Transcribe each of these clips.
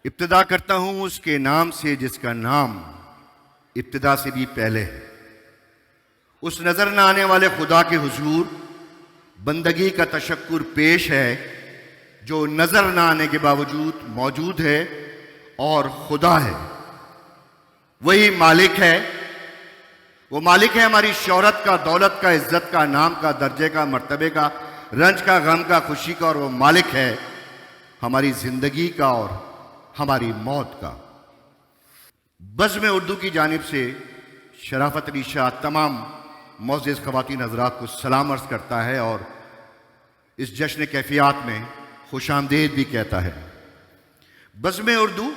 इब्तिदा करता हूं उसके नाम से जिसका नाम इब्तिदा से भी पहले है। उस नजर न आने वाले खुदा के हुजूर बंदगी का तशक्कुर पेश है जो नजर न आने के बावजूद मौजूद है और खुदा है। वही मालिक है, वो मालिक है हमारी शौहरत का, दौलत का, इज्जत का, नाम का, दर्जे का, मर्तबे का, रंज का, गम का, खुशी का, और वो मालिक है हमारी जिंदगी का और हमारी मौत का। बज़्म उर्दू की जानिब से शराफत अली शाह तमाम मोअज़्ज़िज़ ख़वातीन हज़रात को सलाम अर्ज़ करता है और इस जश्न कैफियत में खुशामदीद भी कहता है। बज़्म उर्दू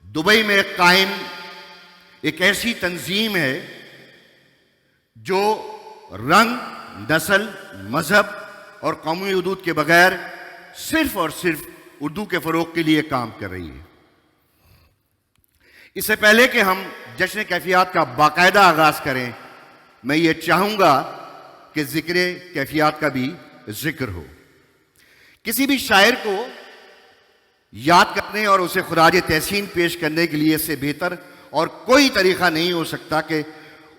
दुबई में कायम एक ऐसी तंजीम है जो रंग, नस्ल, मजहब और कौमी हुदूद के बगैर सिर्फ और सिर्फ उर्दू के फ़रोग़ के लिए काम कर रही है। इससे पहले कि हम जश्न कैफियत का बाकायदा आगाज़ करें, मैं ये चाहूँगा कि ज़िक्र कैफियत का भी जिक्र हो। किसी भी शायर को याद करने और उसे खुराज तहसीन पेश करने के लिए इससे बेहतर और कोई तरीक़ा नहीं हो सकता कि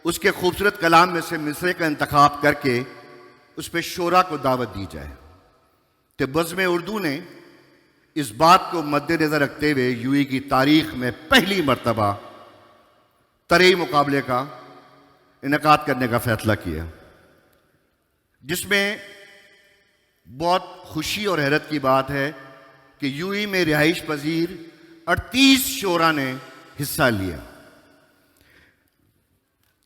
उसके खूबसूरत कलाम में से मिसरे का इंतखाब करके उस पर शोरा को दावत दी जाए। तो बज़्म उर्दू ने इस बात को मद्देनज़र रखते हुए यूई की तारीख में पहली मर्तबा तरे मुकाबले का इनेकाद करने का फैसला किया, जिसमें बहुत खुशी और हैरत की बात है कि यूई में रिहाइश पजीर 38 शोरा ने हिस्सा लिया,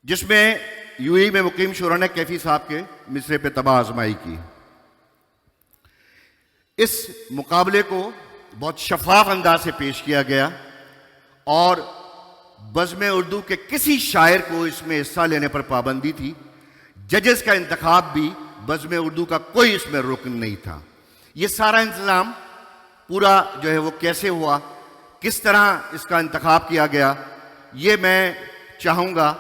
जिसमें यूई में मुकीम शोरा ने कैफी साहब के मिसरे पे तबाह आजमाई की। इस मुकाबले को बहुत शफाफ अंदाज से पेश किया गया और बज़्म उर्दू के किसी शायर को इसमें हिस्सा लेने पर पाबंदी थी। जजेस का इंतखाब भी बज़्म उर्दू का कोई इसमें रुकन नहीं था। ये सारा इंतज़ाम पूरा जो है वो कैसे हुआ, किस तरह इसका इंतखाब किया गया, ये मैं चाहूँगा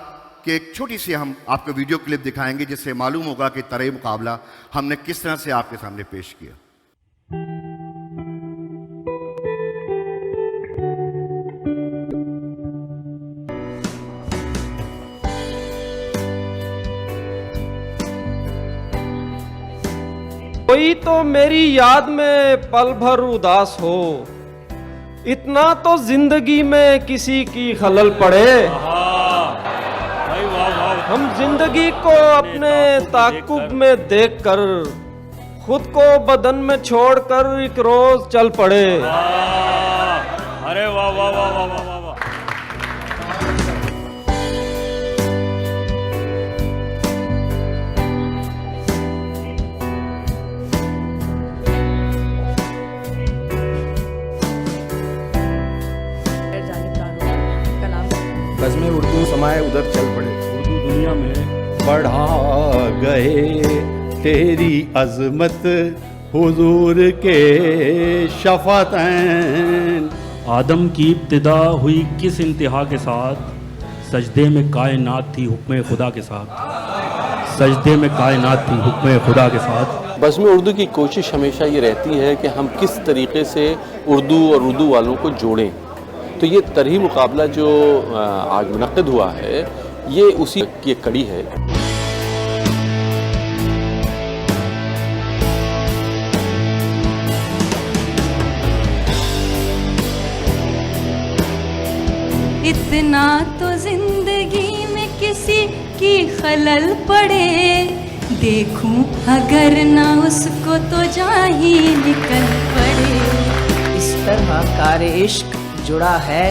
कि एक छोटी सी हम आपको वीडियो क्लिप दिखाएंगे जिससे मालूम होगा कि तरे मुकाबला हमने किस तरह से आपके सामने पेश किया। कोई तो मेरी याद में पल भर उदास हो, इतना तो जिंदगी में किसी की खलल पड़े। हम जिंदगी को अपने ताकुब में देखकर खुद को बदन में छोड़कर एक रोज चल पड़े। अरे वाह वाह वाह वाह वाह वाह वाह। बज़्म उर्दू समाए उधर चल पड़े। उर्दू दुनिया में बढ़ा गए तेरी अजमत हुजूर के शफ़ातैन। आदम की इब्तिदा हुई किस इंतहा के साथ, सजदे में कायनात थी हुक्म खुदा के साथ। सजदे में कायनात थी हुक्म खुदा के साथ। बज़्म उर्दू की कोशिश हमेशा ये रहती है कि हम किस तरीके से उर्दू और उर्दू वालों को जोड़ें। तो ये तरही मुकाबला जो आज मुनक़्क़िद हुआ है, ये उसी की एक कड़ी है। इतना तो जिंदगी में किसी की खलल पड़े, देखूं अगर ना उसको तो जाही निकल पड़े। इस तरह कार इश्क जुड़ा है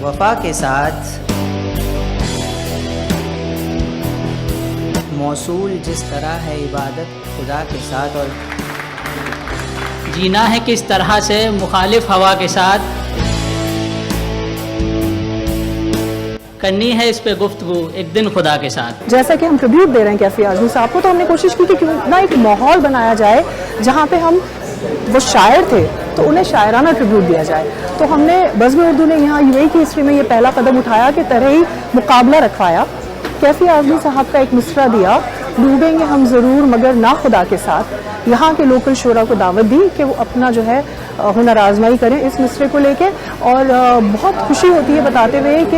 वफा के साथ, मौसूल जिस तरह है इबादत खुदा के साथ। और जीना है किस तरह से मुखालिफ हवा के साथ, करनी है इस पे गुफ्तगू एक दिन खुदा के साथ। जैसा कि हम ट्रिब्यूट दे रहे हैं कैफी आज़मी साहब को, तो हमने कोशिश की कि क्यों ना एक माहौल बनाया जाए जहाँ पे हम, वो शायर थे तो उन्हें शायराना ट्रिब्यूट दिया जाए। तो हमने बज़्म उर्दू ने यहाँ यूएई की हिस्ट्री में ये पहला कदम उठाया कि तरह ही मुकाबला रखवाया। कैफी आज़मी साहब का एक मिसरा दिया, डूबेंगे हम ज़रूर मगर ना खुदा के साथ। यहाँ के लोकल शोरा को दावत दी कि वो अपना जो है हुनर आजमाई करें इस मिसरे को लेके। और बहुत खुशी होती है बताते हुए कि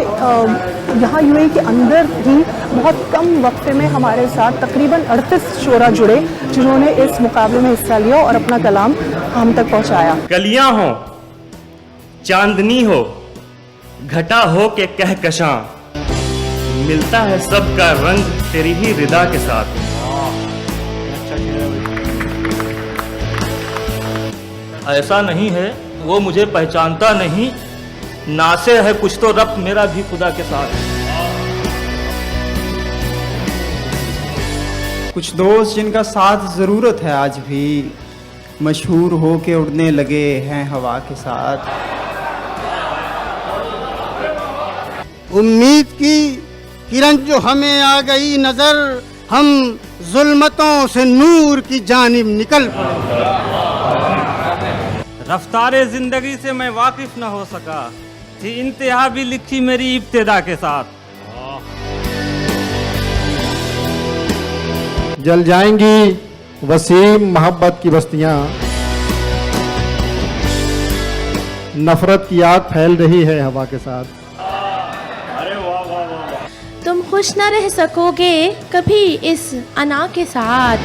यहाँ यूएई के अंदर ही बहुत कम वक्फे में हमारे साथ तकरीबन 38 शोरा जुड़े, जिन्होंने इस मुकाबले में हिस्सा लिया और अपना कलाम हम तक पहुँचाया। कलियाँ हो, चांदनी हो, घटा हो के कहकशां, मिलता है सबका रंग तेरी ही रिदा के साथ। ऐसा नहीं है वो मुझे पहचानता नहीं, नासे है कुछ तो रब्त मेरा भी खुदा के साथ। कुछ दोस्त जिनका साथ ज़रूरत है आज भी, मशहूर हो के उड़ने लगे हैं हवा के साथ। उम्मीद की किरण जो हमें आ गई नजर, हम जुल्मतों से नूर की जानिब निकल पड़े। रफ्तारे जिंदगी से मैं वाकिफ न हो सका, थी इंतहा भी लिखी मेरी इब्तिदा के साथ। जल जाएंगी वसीम मोहब्बत की बस्तियां, नफरत की आग फैल रही है हवा के साथ। तुम खुश न रह सकोगे कभी इस अना के साथ,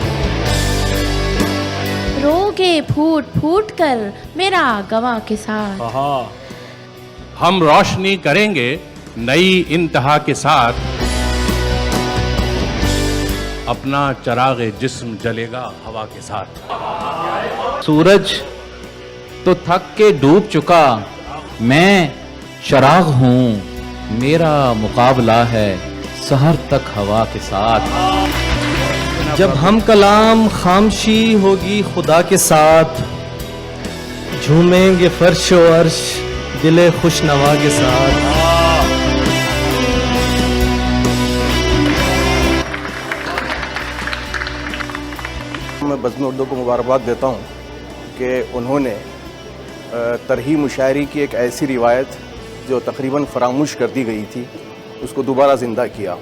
रोगे फूट फूट कर मेरा गवाह के साथ। हम रोशनी करेंगे नई इंतहा के साथ, अपना चरागे जिस्म जलेगा हवा के साथ। सूरज तो थक के डूब चुका, मैं चराग हूँ, मेरा मुकाबला है सहर तक हवा के साथ। जब हम कलाम खामशी होगी खुदा के साथ, झूमेंगे फर्श व अर्श दिले खुशनवा के साथ। मैं बज़्म उर्दू को मुबारकबाद देता हूँ कि उन्होंने तरही मुशायरी की एक ऐसी रिवायत जो तकरीबन फरामोश कर दी गई थी, उसको दोबारा ज़िंदा किया।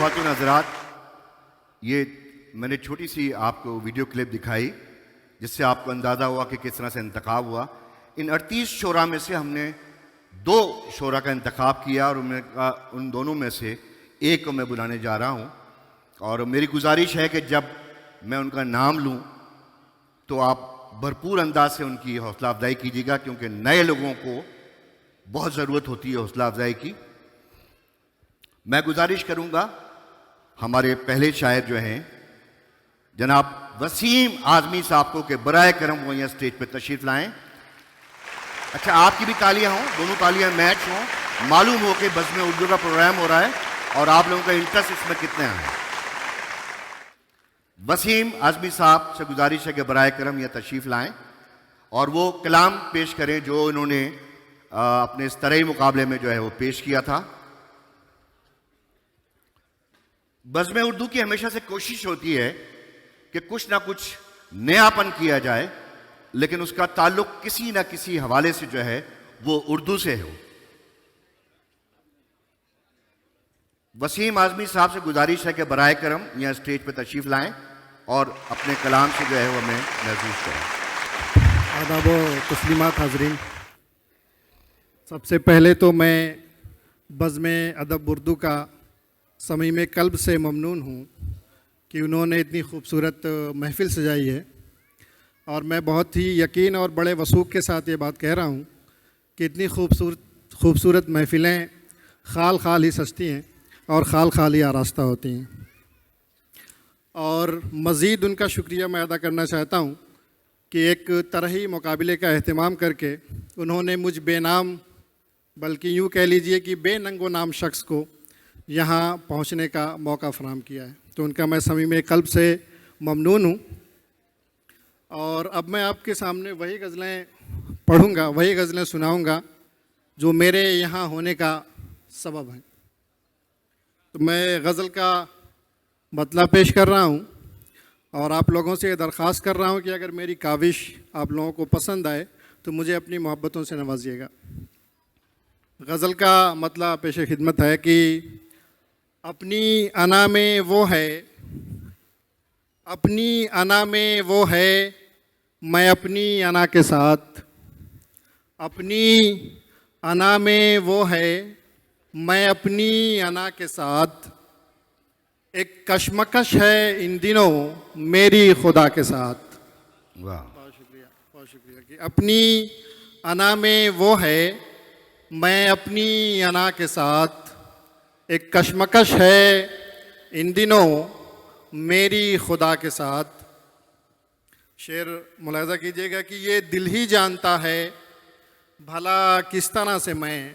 ख़वातीन हज़रात, ये मैंने छोटी सी आपको वीडियो क्लिप दिखाई जिससे आपको अंदाज़ा हुआ कि किस तरह से इंतखाब हुआ। इन 38 शोरा में से हमने 2 शोरा का इंतखाब किया और उन दोनों में से एक को मैं बुलाने जा रहा हूँ। और मेरी गुजारिश है कि जब मैं उनका नाम लूँ तो आप भरपूर अंदाज से उनकी हौसला अफजाई कीजिएगा, क्योंकि नए लोगों को बहुत ज़रूरत होती है हौसला अफजाई की। मैं गुजारिश करूँगा हमारे पहले शायर जो हैं जनाब वसीम आज़मी साहब को कि बराए करम वो यहाँ स्टेज पे तशरीफ़ लाएं। अच्छा, आपकी भी तालियां हों, दोनों तालियां मैच हों। मालूम हो कि बज़्म उर्दू का प्रोग्राम हो रहा है और आप लोगों का इंटरेस्ट इसमें कितने हैं। वसीम आज़मी साहब से गुजारिश है कि बराए करम यहाँ तशरीफ़ लाएं और वो कलाम पेश करें जो इन्होंने अपने इस तरह मुकाबले में जो है वो पेश किया था। बज़्म उर्दू की हमेशा से कोशिश होती है कि कुछ ना कुछ नयापन किया जाए, लेकिन उसका ताल्लुक किसी ना किसी हवाले से जो है वो उर्दू से हो। वसीम आज़मी साहब से गुजारिश है कि बराए करम यहाँ स्टेज पर तशरीफ़ लाएं और अपने कलाम से जो है वो हमें महसूस करें। आदाब व तस्लीमात हाज़रीन, सबसे पहले तो मैं बज़्म अदब उर्दू का समीम कल्ब से ममनून हूँ कि उन्होंने इतनी खूबसूरत महफ़िल सजाई है। और मैं बहुत ही यकीन और बड़े वसूख के साथ ये बात कह रहा हूँ कि इतनी खूबसूरत महफ़िलें खाल खाल ही सजती हैं और खाल खाल ही आरास्ता होती हैं। और मज़ीद उनका शुक्रिया मैं अदा करना चाहता हूँ कि एक तरही मुकाबले का अहतमाम करके उन्होंने मुझ बेनाम, बल्कि यूँ कह लीजिए कि बेनंगो नाम शख्स को यहाँ पहुँचने का मौका फ़राहम किया है, तो उनका मैं समीम कल्ब से ममनून हूँ। और अब मैं आपके सामने वही गज़लें पढ़ूँगा, वही गज़लें सुनाऊँगा जो मेरे यहाँ होने का सबब है। तो मैं गज़ल का मतलब पेश कर रहा हूँ और आप लोगों से दरख्वास्त कर रहा हूँ कि अगर मेरी काविश आप लोगों को पसंद आए तो मुझे अपनी मोहब्बतों से नवाजिएगा। गज़ल का मतलब पेश खिदमत है कि अपनी अना में वो है, अपनी अना में वो है, मैं अपनी अना के साथ। अपनी अना में वो है, मैं अपनी अना के साथ। एक कशमकश है इन दिनों मेरी खुदा के साथ। वाह, बहुत शुक्रिया कि अपनी अना में वो है, मैं अपनी अना के साथ। एक कशमकश है इन दिनों मेरी खुदा के साथ। शेर मुलाहिज़ा कीजिएगा कि ये दिल ही जानता है भला किस तरह से मैं,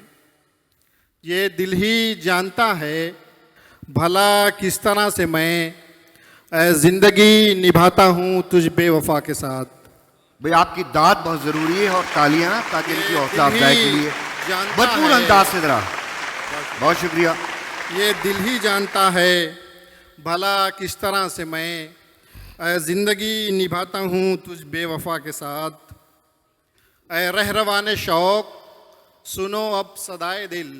ये दिल ही जानता है भला किस तरह से मैं ज़िंदगी निभाता हूँ तुझ बेवफा के साथ। भाई आपकी दाद बहुत ज़रूरी है और तालियां, ताकि इनकी हौसला अफजाई के लिए भरपूर अंदाज से जरा। बहुत शुक्रिया। ये दिल ही जानता है भला किस तरह से मैं ज़िंदगी निभाता हूँ तुझ बेवफा के साथ। ऐ रहरवान शौक़ सुनो अब सदाए दिल,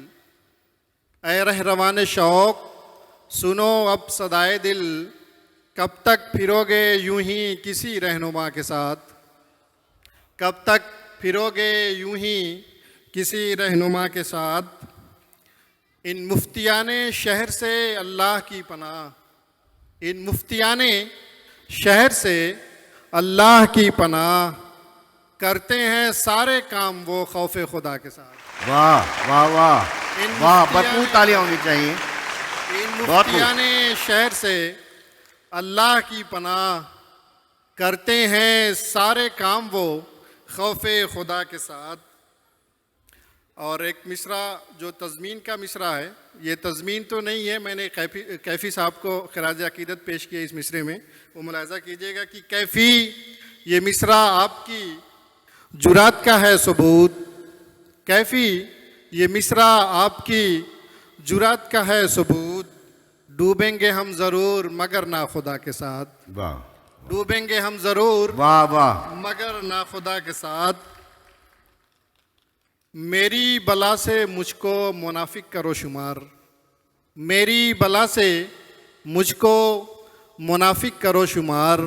ऐ रहरवान शौक़ सुनो अब सदाए दिल। कब तक फिरोगे यूं ही किसी रहनुमा के साथ, कब तक फिरोगे यूं ही किसी रहनुमा के साथ। इन मुफ्तियाने शहर से अल्लाह की पनाह, इन मुफ्तियाने शहर से अल्लाह की पनाह। करते हैं सारे काम वो खौफ खुदा के साथ। वाह वाह वाह वाह, भरपूर तालियां होनी चाहिए। इन मुफ्तियाने शहर से अल्लाह की पनाह। करते हैं सारे काम वो खौफ खुदा के साथ। और एक मिसरा जो तज़मीन का मिसरा है, ये तज़मीन तो नहीं है, मैंने कैफ़ी साहब को खराज अकीदत पेश किया इस मिसरे में। वो मुलाहिज़ा कीजिएगा कि कैफ़ी ये मिसरा आपकी जुरात का है सबूत। कैफ़ी ये मिसरा आपकी जुरात का है सबूत। डूबेंगे हम ज़रूर मगर ना खुदा के साथ। वाह, डूबेंगे हम ज़रूर वाह वाह, मगर ना खुदा के साथ। मेरी बला से मुझको मुनाफिक करो शुमार, मेरी बला से मुझको मुनाफिक करो शुमार,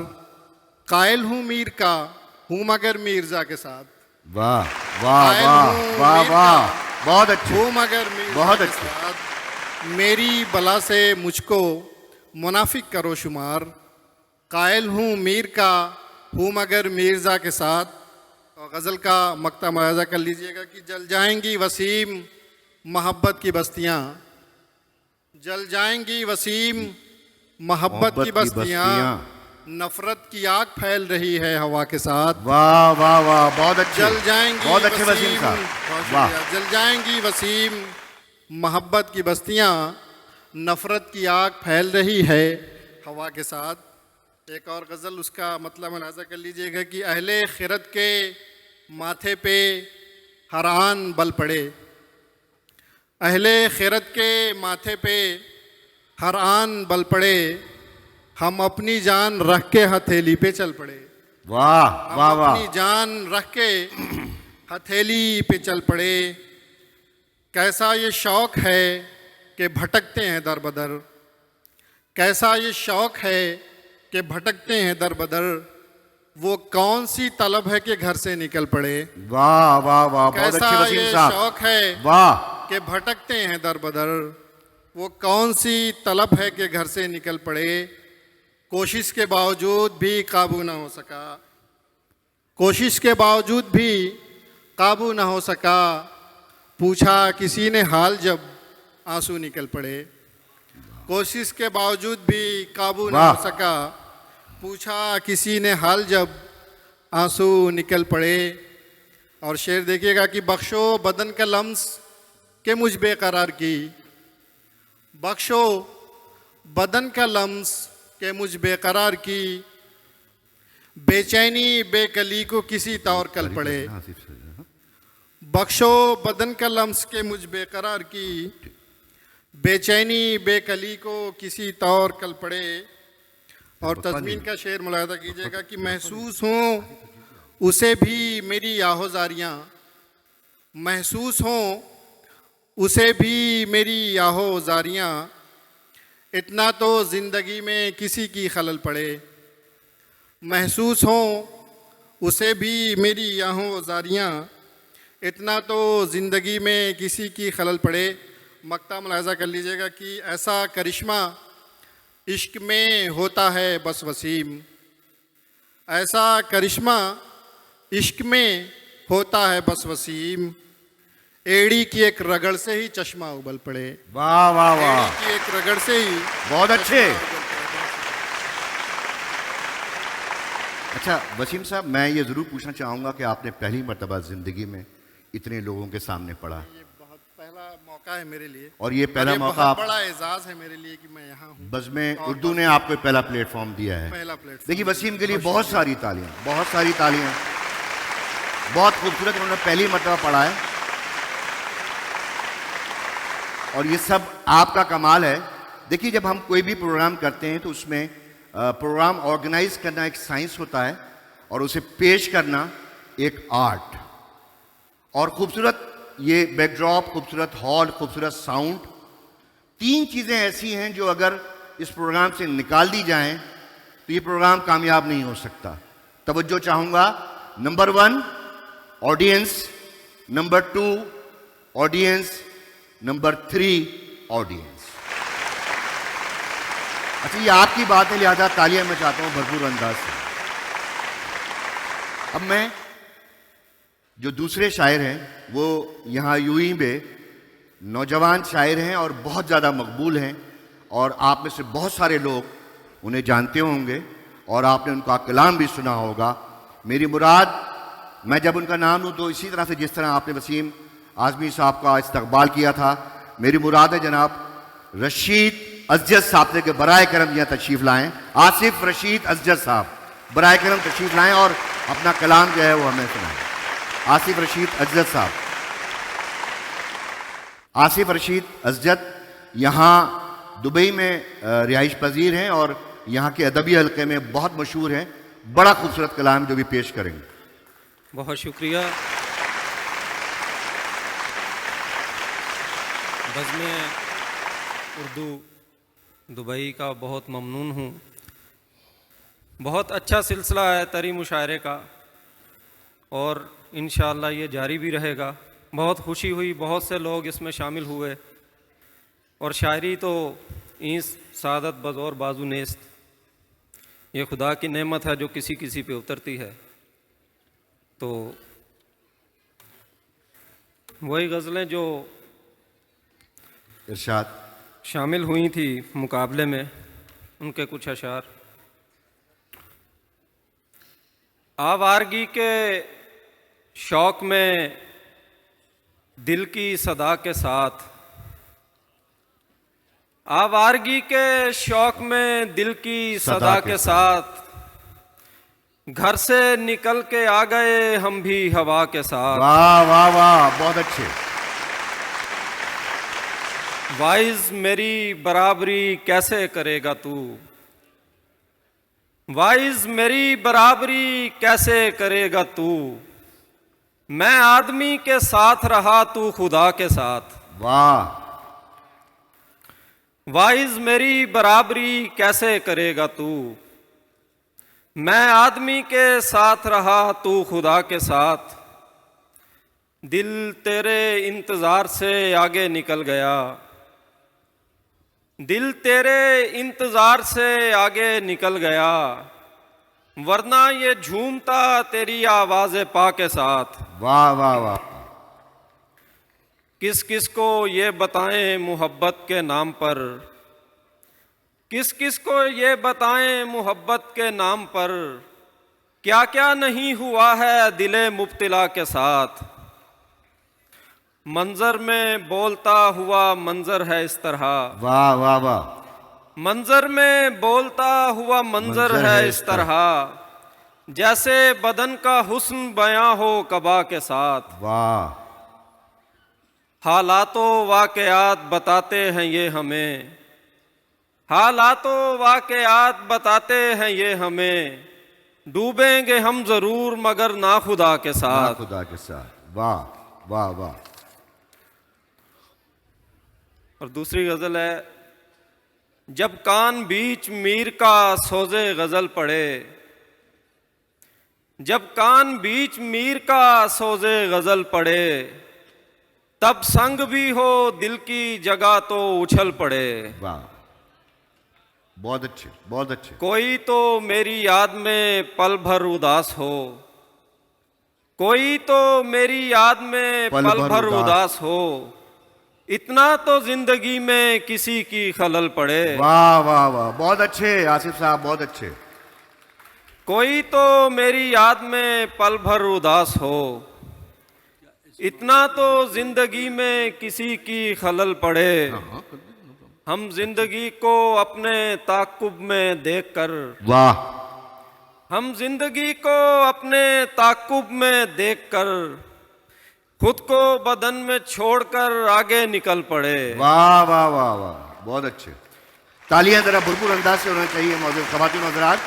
कायल हूँ मीर का, हूँ मगर मिर्जा के साथ। वाह वाह वाह वाह वाह, बहुत अच्छे, हूँ मगर मिर्जा बहुत के अच्छे। साथ। मेरी बला से मुझको मुनाफिक करो शुमार, कायल हूँ मीर का, हूँ मगर मिर्जा के साथ। और गज़ल का मक्ता मुलाहिज़ा कर लीजिएगा कि जल जाएंगी वसीम मोहब्बत की बस्तियाँ, जल जाएंगी वसीम मोहब्बत की बस्तियाँ, नफरत की आग फैल रही है हवा के साथ। वाह वाह वाह, बहुत अच्छे, जल जाएंगी बहुत अच्छे वसीम साहब, बहुत वाह। शुक्रिया। जल जाएंगी वसीम मोहब्बत की बस्तियाँ, नफरत की आग फैल रही है हवा के साथ। एक और गज़ल, उसका मतलब मुलाहिज़ा कर लीजिएगा कि अहले खिरत के माथे पे हर आन बल पड़े, अहले खिरत के माथे पे हर आन बल पड़े, हम अपनी जान रख के हथेली पे चल पड़े। वाह वाह हम वाह, अपनी जान रख के हथेली पे चल पड़े। कैसा ये शौक़ है कि भटकते हैं दर बदर, कैसा ये शौक़ है कि भटकते हैं दर बदर, वो कौन सी तलब है कि घर से निकल पड़े। वाह वाह वाह, बहुत कैसा अच्छे वसीम ये साहब, शौक़ है वाह। कि भटकते हैं दर बदर, वो कौन सी तलब है कि घर से निकल पड़े। कोशिश के बावजूद भी काबू ना हो सका, कोशिश के बावजूद भी काबू ना हो सका, पूछा किसी ने हाल जब आंसू निकल पड़े। कोशिश के बावजूद भी काबू ना हो सका, पूछा किसी ने हाल जब आंसू निकल पड़े। और शेर देखिएगा कि बख्शो बदन का लम्स के मुझ बेकरार की, बख्शो बदन का लम्स के मुझ बेकरार की, बेचैनी बेकली को किसी तौर कल पड़े। बख्शो बदन का लम्स के मुझ बेकरार की, बेचैनी बेकली को किसी तौर कल पड़े। और तज़मीन का शेर मुलाहिज़ा कीजिएगा कि महसूस हों उसे भी मेरी आहोज़ारियाँ, महसूस हों उसे भी मेरी आहोज़ारियाँ, इतना तो ज़िंदगी में किसी की खलल पड़े। महसूस हों उसे भी मेरी आहोज़ारियाँ, इतना तो ज़िंदगी में किसी की खलल पड़े। मक्ता मुलाहिज़ा कर लीजिएगा कि ऐसा करिश्मा इश्क में होता है बस वसीम, ऐसा करिश्मा इश्क में होता है बस वसीम, एड़ी की एक रगड़ से ही चश्मा उबल पड़े। वाह वाह वाह, एड़ी की एक रगड़ से ही बहुत अच्छे। अच्छा वसीम साहब, मैं ये ज़रूर पूछना चाहूँगा कि आपने पहली मर्तबा ज़िंदगी में इतने लोगों के सामने पढ़ा, ये बहुत पहला मौका है मेरे लिए, और ये पहला मौका बहुत आप बड़ा एजाज़ है मेरे लिए कि मैं यहाँ हूँ। बज़्म उर्दू ने आपको पहला प्लेटफॉर्म दिया है। पहला प्लेटफॉर्म। देखिए वसीम के लिए बहुत सारी तालियां, बहुत सारी तालियां, बहुत खूबसूरत उन्होंने पहली मर्तबा पढ़ा है, और ये सब आपका कमाल है। देखिए जब हम कोई भी प्रोग्राम करते हैं तो उसमें प्रोग्राम ऑर्गेनाइज करना एक साइंस होता है, और उसे पेश करना एक आर्ट। और खूबसूरत ये बैकड्रॉप, खूबसूरत हॉल, खूबसूरत साउंड, तीन चीज़ें ऐसी हैं जो अगर इस प्रोग्राम से निकाल दी जाएं तो ये प्रोग्राम कामयाब नहीं हो सकता। तवज्जो चाहूँगा, number 1 audience, number 2 audience, number 3 audience. अच्छा ये आपकी बात है, लिहाजा तालियां मैं चाहता हूँ भरपूर अंदाज से। अब मैं जो दूसरे शायर हैं वो यहाँ यूई में नौजवान शायर हैं और बहुत ज़्यादा मकबूल हैं, और आप में से बहुत सारे लोग उन्हें जानते होंगे और आपने उनका कलाम भी सुना होगा। मेरी मुराद, मैं जब उनका नाम लूँ तो इसी तरह से जिस तरह आपने वसीम आज़मी साहब का इस्तकबाल किया था, मेरी मुराद है जनाब रशीद अज़जद साहब से कि बराए करम यहाँ तशरीफ़ लाएँ। आसिफ रशीद अज़जद साहब बराए करम तशरीफ़ लाएँ और अपना कलाम जो है वो हमें सुनाएँ। आसिफ रशीद अज़जद साहब। आसिफ रशीद अज़जद यहाँ दुबई में रिहाइश पजीर हैं और यहाँ के अदबी हल्के में बहुत मशहूर हैं। बड़ा खूबसूरत कलाम जो भी पेश करेंगे। बहुत शुक्रिया। बज़्म उर्दू दुबई का बहुत ममनून हूँ। बहुत अच्छा सिलसिला है तरी मुशायरे का और इंशाअल्लाह ये जारी भी रहेगा। बहुत खुशी हुई, बहुत से लोग इसमें शामिल हुए और शायरी तो ईस सादत बज़ौर बाजू नेस्त, ये खुदा की नेमत है जो किसी किसी पे उतरती है। तो वही गज़लें जो इरशाद शामिल हुई थी मुकाबले में, उनके कुछ अशार। आवारगी के शौक़ में दिल की सदा के साथ, आवारगी के शौक़ में दिल की सदा के साथ, घर से निकल के आ गए हम भी हवा के साथ। वाह वाह वाह, बहुत अच्छे। वाइज मेरी बराबरी कैसे करेगा तू, वाइज मेरी बराबरी कैसे करेगा तू, मैं आदमी के साथ रहा तू खुदा के साथ। वाह। वाइज मेरी बराबरी कैसे करेगा तू, मैं आदमी के साथ रहा तू खुदा के साथ, दिल तेरे इंतज़ार से आगे निकल गया, दिल तेरे इंतज़ार से आगे निकल गया, वरना ये झूमता तेरी आवाज़ पा के साथ। वाह वाह वाह। किस किस को ये बताएं मोहब्बत के नाम पर, किस किस को ये बताएं मोहब्बत के नाम पर, क्या क्या नहीं हुआ है दिले मुब्तिला के साथ। मंजर में बोलता हुआ मंजर है इस तरह, वाह वाह वाह। मंजर में बोलता हुआ मंजर है इस तरह, जैसे बदन का हुस्न बयां हो कबा के साथ। वाह। हालातों वाक़यात बताते हैं ये हमें, हालातों वाक़यात बताते हैं ये हमें, डूबेंगे हम ज़रूर मगर ना खुदा के साथ। ना खुदा के साथ। वाह वाह वाह। और दूसरी गज़ल है, जब कान बीच मीर का सोज़े गज़ल पड़े, जब कान बीच मीर का सोज़े गज़ल पड़े, तब संग भी हो दिल की जगह तो उछल पड़े। वाह, बहुत अच्छे बहुत अच्छे। कोई तो मेरी याद में पल भर उदास हो, कोई तो मेरी याद में पल भर उदास हो, इतना तो जिंदगी में किसी की खलल पड़े। वाह वाह वाह, बहुत अच्छे आसिफ साहब, बहुत अच्छे। कोई तो मेरी याद में पल भर उदास हो, इतना तो जिंदगी में किसी की खलल पड़े। हम जिंदगी को अपने ताक़ुब में देखकर, वाह, हम जिंदगी को अपने ताक़ुब में देखकर, खुद को बदन में छोड़कर आगे निकल पड़े। वाह वाह वाह वाह, बहुत अच्छे। तालियां जरा भरपूर अंदाज से होना चाहिए मौजूद ख़वातीन और हज़रात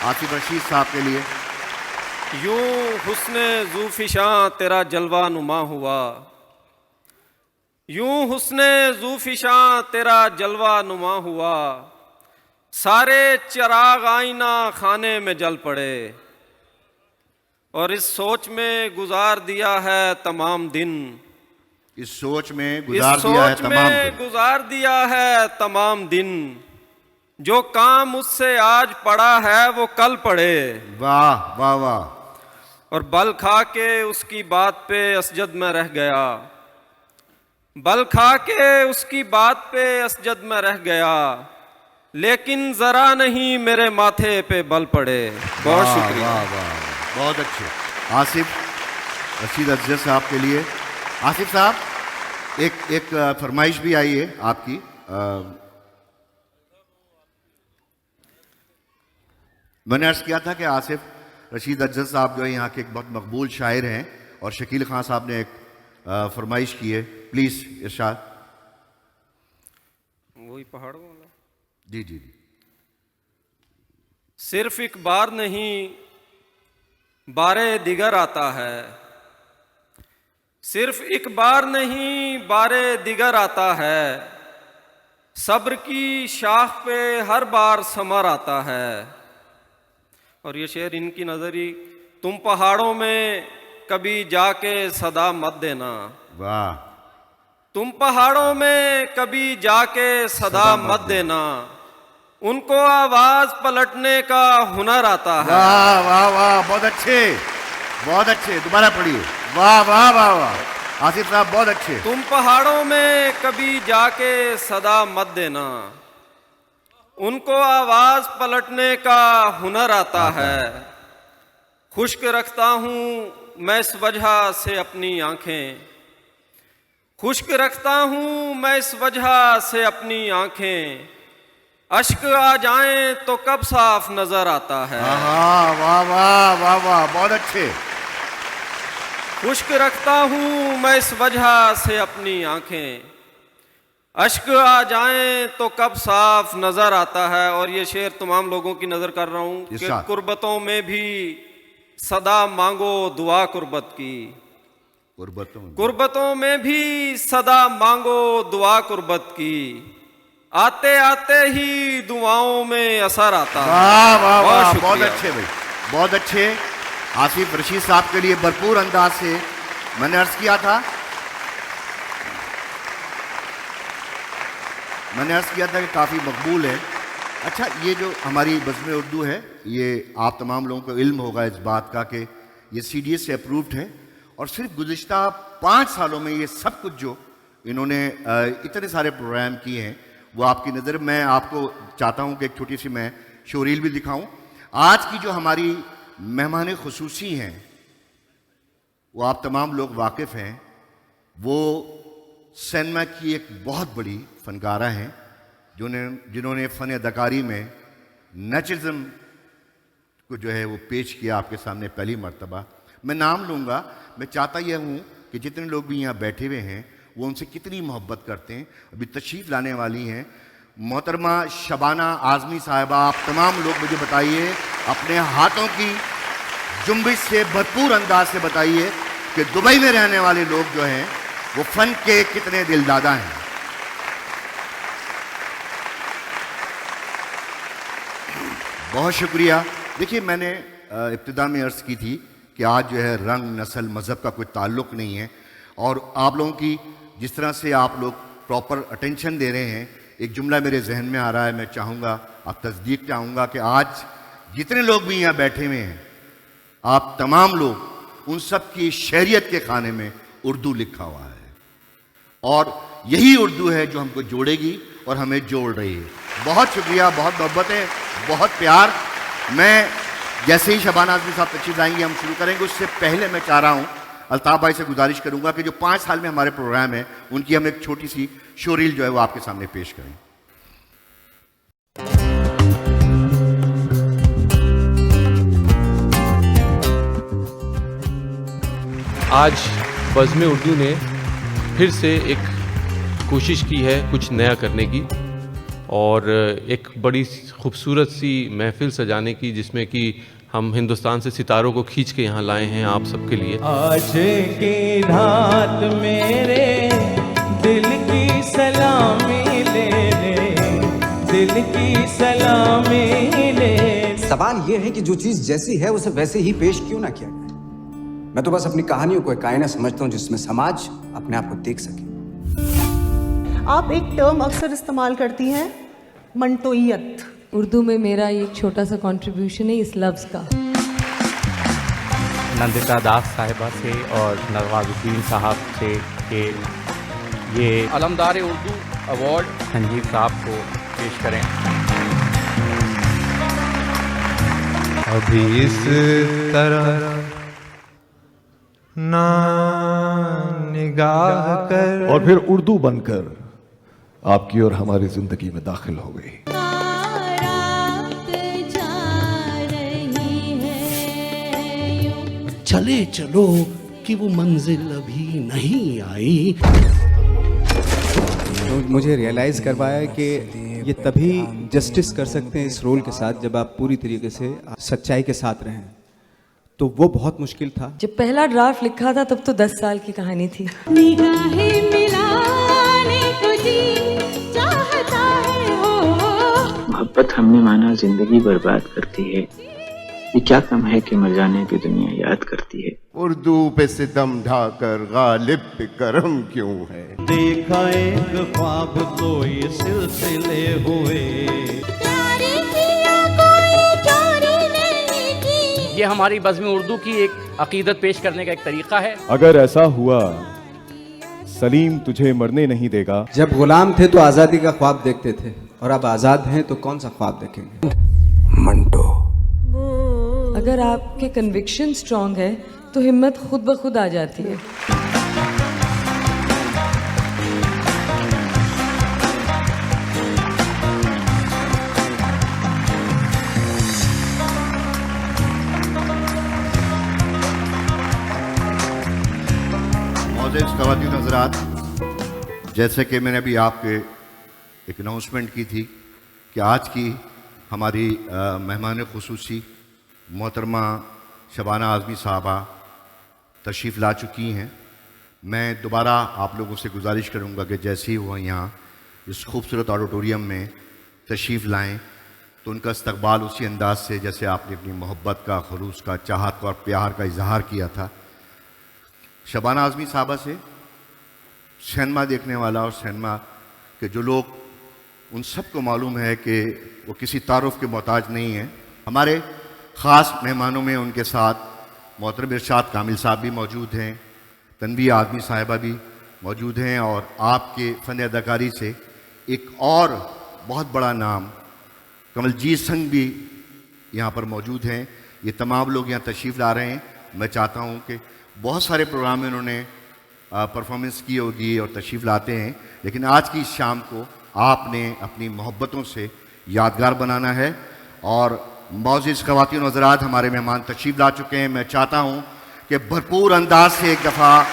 आसिफ रशीद साहब के लिए। यूं हुस्ने ज़ूफ़िशां तेरा जलवा नुमा हुआ, यूं हुस्ने ज़ूफ़िशां तेरा जलवा नुमा हुआ, सारे चिराग आईना खाने में जल पड़े, और इस सोच में गुजार दिया है तमाम दिन, इस सोच में गुजार दिया है तमाम दिन, गुजार दिया है तमाम दिन, जो काम उससे आज पड़ा है वो कल पड़े। वाह वाह वाह। और बल खा के उसकी बात पे असजद में रह गया, बल खा के उसकी बात पे असजद में रह गया, लेकिन जरा नहीं मेरे माथे पे बल पड़े। बहुत शुक्रिया। वाह वाह, बहुत अच्छे। आसिफ रशीद अफजल साहब के लिए। आसिफ साहब एक फरमाइश भी आई है आपकी। मैंने अर्ज़ किया था कि आसिफ रशीद अफजल साहब जो है यहाँ के एक बहुत मकबूल शायर हैं, और शकील खान साहब ने एक फरमाइश की है, प्लीज़ इरशाद। वही पहाड़ों वाला। जी जी जी। सिर्फ एक बार नहीं बारे दिगर आता है, सिर्फ एक बार नहीं बारे दिगर आता है, सब्र की शाख पे हर बार समर आता है। और ये शेर इनकी नज़री, तुम पहाड़ों में कभी जाके सदा मत देना। वाह। तुम पहाड़ों में कभी जाके सदा मत देना, उनको आवाज पलटने का हुनर आता है। वाह वाह वाह, बहुत अच्छे, बहुत अच्छे। दोबारा पढ़िए। वाह वाह वाह वाह, आसिफ साहब बहुत अच्छे। तुम पहाड़ों में कभी जाके सदा मत देना, उनको आवाज पलटने का हुनर आता है। खुश्क रखता हूं मैं इस वजह से अपनी आंखें, खुश्क रखता हूं मैं इस वजह से अपनी आंखें, अश्क आ जाएं तो कब साफ नजर आता है। वाह वाह वाह वाह वाह, बहुत अच्छे। खुश्क रखता हूं मैं इस वजह से अपनी आंखें, अश्क आ जाएं तो कब साफ नजर आता है। और ये शेर तमाम लोगों की नजर कर रहा हूं कि कुर्बतों में भी सदा मांगो दुआ कुर्बत की, कुर्बतों में भी सदा मांगो दुआ कुर्बत की, आते आते ही दुआओं में असर आता है। वाह वाह वाह, बहुत अच्छे भाई, बहुत अच्छे। आसिफ रशीद साहब के लिए भरपूर अंदाज से मैंने अर्ज किया था, कि काफ़ी मकबूल है। अच्छा, ये जो हमारी बज़्म उर्दू है, ये आप तमाम लोगों को इल्म होगा इस बात का कि ये CDS से अप्रूव्ड है। और सिर्फ गुज़िश्ता 5 सालों में ये सब कुछ जो इन्होंने इतने सारे प्रोग्राम किए हैं वो आपकी नज़र, मैं आपको चाहता हूँ कि एक छोटी सी मैं शोरील भी दिखाऊँ। आज की जो हमारी मेहमान खुसूसी हैं वो आप तमाम लोग वाकिफ़ हैं, वो सिनेमा की एक बहुत बड़ी फनकारा हैं जिन्होंने फ़न अदाकारी में नेचुरलिज्म को जो है वो पेश किया आपके सामने पहली मर्तबा। मैं नाम लूँगा, मैं चाहता यह हूँ कि जितने लोग भी यहाँ बैठे हुए हैं वो उनसे कितनी मोहब्बत करते हैं। अभी तशरीफ़ लाने वाली हैं मोहतरमा शबाना आज़मी साहिबा। आप तमाम लोग मुझे बताइए, अपने हाथों की जुम्बिश से भरपूर अंदाज से बताइए कि दुबई में रहने वाले लोग जो हैं वो फ़न के कितने दिलदादा हैं। बहुत शुक्रिया। देखिए, मैंने इब्तिदा में अर्ज़ की थी कि आज जो है रंग, नस्ल, मज़हब का कोई ताल्लुक़ नहीं है। और आप लोगों की जिस तरह से आप लोग प्रॉपर अटेंशन दे रहे हैं, एक जुमला मेरे जहन में आ रहा है, मैं चाहूँगा आप तस्दीक चाहूँगा कि आज जितने लोग भी यहाँ बैठे हुए हैं, आप तमाम लोग, उन सब की शहरियत के खाने में उर्दू लिखा हुआ है। और यही उर्दू है जो हमको जोड़ेगी और हमें जोड़ रही है। बहुत शुक्रिया, बहुत मोहब्बतें, बहुत प्यार। मैं जैसे ही शबाना आज़मी साहब तशरीफ़ आएंगे हम शुरू करेंगे, उससे पहले मैं चाह रहा हूँ अल्ताफ़ भाई से गुजारिश करूँगा कि जो 5 साल में हमारे प्रोग्राम है उनकी हम एक छोटी सी शोरील जो है वो आपके सामने पेश करें। आज बज़्म उर्दू ने फिर से एक कोशिश की है कुछ नया करने की और एक बड़ी खूबसूरत सी महफिल सजाने की, जिसमें कि हम हिंदुस्तान से सितारों को खींच के यहाँ लाए हैं आप सबके लिए। आज की रात मेरे दिल की सलामी ले ले, दिल की सलामी ले। सवाल ये है कि जो चीज जैसी है उसे वैसे ही पेश क्यों ना किया जाए। मैं तो बस अपनी कहानियों को एक आईना समझता हूँ जिसमें समाज अपने आप को देख सके। आप एक टर्म अक्सर इस्तेमाल करती हैं, मंटोइयत। उर्दू में मेरा एक छोटा सा कंट्रीब्यूशन है इस लफ्ज़ का। नंदिता दास साहिबा से और नवाजुद्दीन साहब से कि ये अलमदार उर्दू अवार्ड संजीव साहब को पेश करें। अभी इस तरह ना निगाह कर, और फिर उर्दू बनकर आपकी और हमारी जिंदगी में दाखिल हो गई। चले चलो कि वो मंजिल अभी नहीं आई। तो मुझे रियलाइज़ करवाया कि ये तभी जस्टिस कर सकते हैं इस रोल के साथ जब आप पूरी तरीके से सच्चाई के साथ रहें। तो वो बहुत मुश्किल था। जब पहला ड्राफ्ट लिखा था तब तो 10 साल की कहानी थी। निगाहें मिलाने को जी चाहता मोहब्बत हमने माना जिंदगी बर्बाद करती है, ये क्या कम है कि मर जाने पे दुनिया याद करती है। उर्दू पे सितम ढाकर गालिब पे करम क्यों है। देखा एक ख्वाब तो ये सिलसिले हुए, ये हमारी बज़्म उर्दू की एक अकीदत पेश करने का एक तरीका है। अगर ऐसा हुआ सलीम तुझे मरने नहीं देगा। जब गुलाम थे तो आज़ादी का ख्वाब देखते थे, और अब आज़ाद हैं तो कौन सा ख्वाब देखेंगे। मंटो, अगर आपके कन्विक्शन स्ट्रांग है तो हिम्मत खुद ब खुद आ जाती है। मोअज़्ज़िज़ ख़वातीन हज़रात, जैसे कि मैंने अभी आपके एक अनाउंसमेंट की थी कि आज की हमारी मेहमान खुसूसी मोहतरमा शबाना आज़मी साहबा तशरीफ़ ला चुकी हैं। मैं दोबारा आप लोगों से गुजारिश करूंगा कि जैसे ही वो यहाँ इस खूबसूरत ऑडिटोरियम में तशरीफ़ लाएं तो उनका इस्तकबाल उसी अंदाज से जैसे आपने अपनी मोहब्बत का, खलूस का, चाहत का और प्यार का इजहार किया था। शबाना आज़मी साहबा से सिनेमा देखने वाला और सिनेमा के जो लोग, उन सबको मालूम है कि वो किसी तारुफ के मोहताज नहीं हैं। हमारे ख़ास मेहमानों में उनके साथ मोहतरम इरशाद कामिल साहब भी मौजूद हैं, तन्वी आज़मी साहिबा भी मौजूद हैं, और आपके फ़न अदाकारी से एक और बहुत बड़ा नाम कमलजीत सिंह भी यहाँ पर मौजूद हैं। ये तमाम लोग यहाँ तशरीफ़ ला रहे हैं। मैं चाहता हूँ कि बहुत सारे प्रोग्राम में उन्होंने परफॉर्मेंस की होगी और तशरीफ़ लाते हैं, लेकिन आज की इस शाम को आपने अपनी मोहब्बतों से यादगार बनाना है। और मोअज़्ज़िज़ ख़वातीन हज़रात, हमारे मेहमान तशरीफ़ ला चुके हैं। मैं चाहता हूँ कि भरपूर अंदाज से एक दफ़ा,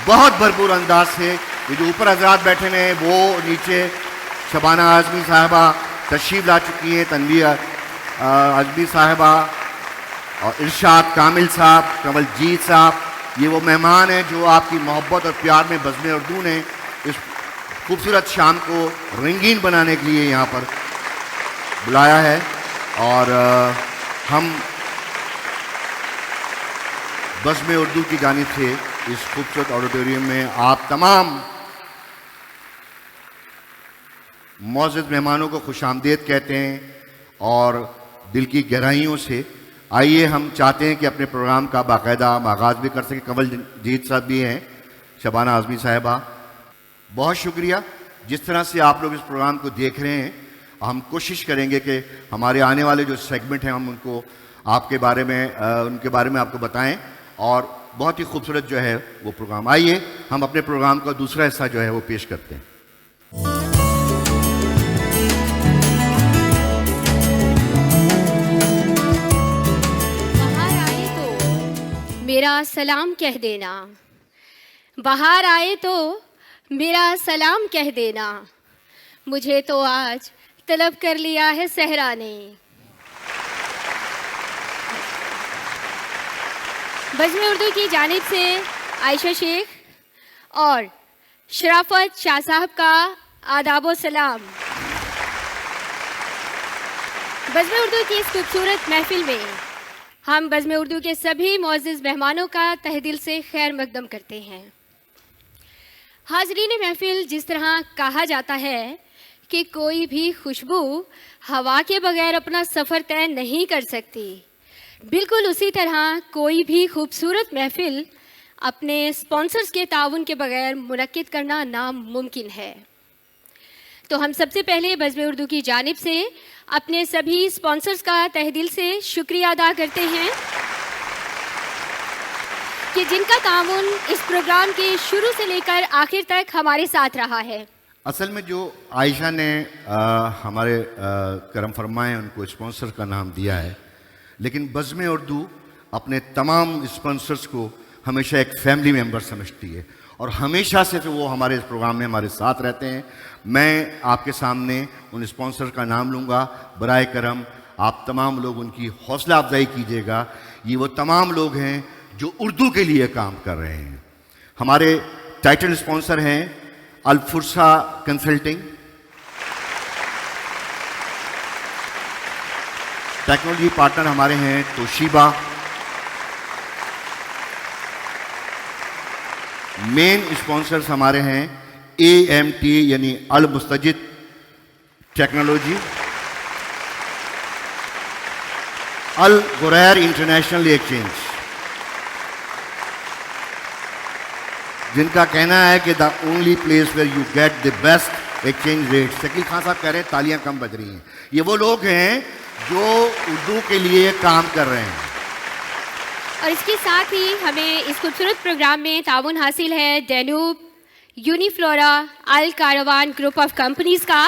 बहुत भरपूर अंदाज से, ये जो ऊपर हज़रात बैठे हैं वो नीचे शबाना आज़मी साहिबा तशरीफ़ ला चुकी हैं, तन्वी आज़मी साहिबा और इरशाद कामिल साहब, कमलजीत साहब, ये वो मेहमान हैं जो आपकी मोहब्बत और प्यार में बज़्म उर्दू ने इस खूबसूरत शाम को रंगीन बनाने के लिए यहाँ पर बुलाया है। और हम बज़्म उर्दू की जानिब से इस खूबसूरत ऑडिटोरियम में आप तमाम मोअज़्ज़िज़ मेहमानों को खुशामदीद कहते हैं और दिल की गहराइयों से। आइए, हम चाहते हैं कि अपने प्रोग्राम का बाकायदा आगाज़ भी कर सकें। कमलजीत साहब भी हैं, शबाना आज़मी साहिबा, बहुत शुक्रिया। जिस तरह से आप लोग इस प्रोग्राम को देख रहे हैं, हम कोशिश करेंगे कि हमारे आने वाले जो सेगमेंट हैं हम उनको आपके बारे में उनके बारे में आपको बताएं, और बहुत ही खूबसूरत जो है वो प्रोग्राम। आइए हम अपने प्रोग्राम का दूसरा हिस्सा जो है वो पेश करते हैं। मेरा सलाम कह देना, बाहर आए तो मेरा सलाम कह देना, मुझे तो आज तलब कर लिया है सहरा ने। बज़्म उर्दू की जानिब से आयशा शेख और शराफत शाह साहब का आदाब सलाम। बज़्म उर्दू की इस खूबसूरत महफिल में हम बज़्म उर्दू के सभी मुअज़्ज़िज़ मेहमानों का तहे दिल से खैर मकदम करते हैं। हाज़रीन महफिल, जिस तरह कहा जाता है कि कोई भी खुशबू हवा के बगैर अपना सफ़र तय नहीं कर सकती, बिल्कुल उसी तरह कोई भी खूबसूरत महफिल अपने स्पॉन्सर्स के ताउन के बगैर मुनक्किद करना नामुमकिन है। तो हम सबसे पहले बज़्म उर्दू की जानिब से अपने सभी स्पॉन्सर्स का तहे दिल से शुक्रिया अदा करते हैं कि जिनका ताउन इस प्रोग्राम के शुरू से लेकर आखिर तक हमारे साथ रहा है। असल में जो आयशा ने हमारे करम फरमाए उनको स्पॉन्सर का नाम दिया है, लेकिन बज़्म उर्दू अपने तमाम स्पॉन्सर्स को हमेशा एक फैमिली मेम्बर समझती है और हमेशा से वो हमारे इस प्रोग्राम में हमारे साथ रहते हैं। मैं आपके सामने उन स्पॉन्सर का नाम लूँगा। बराए करम आप तमाम लोग उनकी हौसला अफजाई कीजिएगा। ये वो तमाम लोग हैं जो उर्दू के लिए काम कर रहे हैं। हमारे टाइटल स्पॉन्सर हैं Al Fursa consulting, technology partner हमारे हैं तोशिबा। मेन स्पॉन्सर्स हमारे हैं AMT यानी Al Mustajid technology, Al Ghurair international exchange, जिनका कहना है कि the only place where you get the best exchange rate. Shakeel Khan साहब कह रहे हैं तालियां कम बज रही हैं। ये वो लोग हैं जो उर्दू के लिए काम कर रहे हैं। और इसके साथ ही हमें इस खूबसूरत प्रोग्राम में ताउन हासिल है डेनूब, यूनिफ्लोरा, अल कारवान ग्रुप ऑफ कंपनीज का,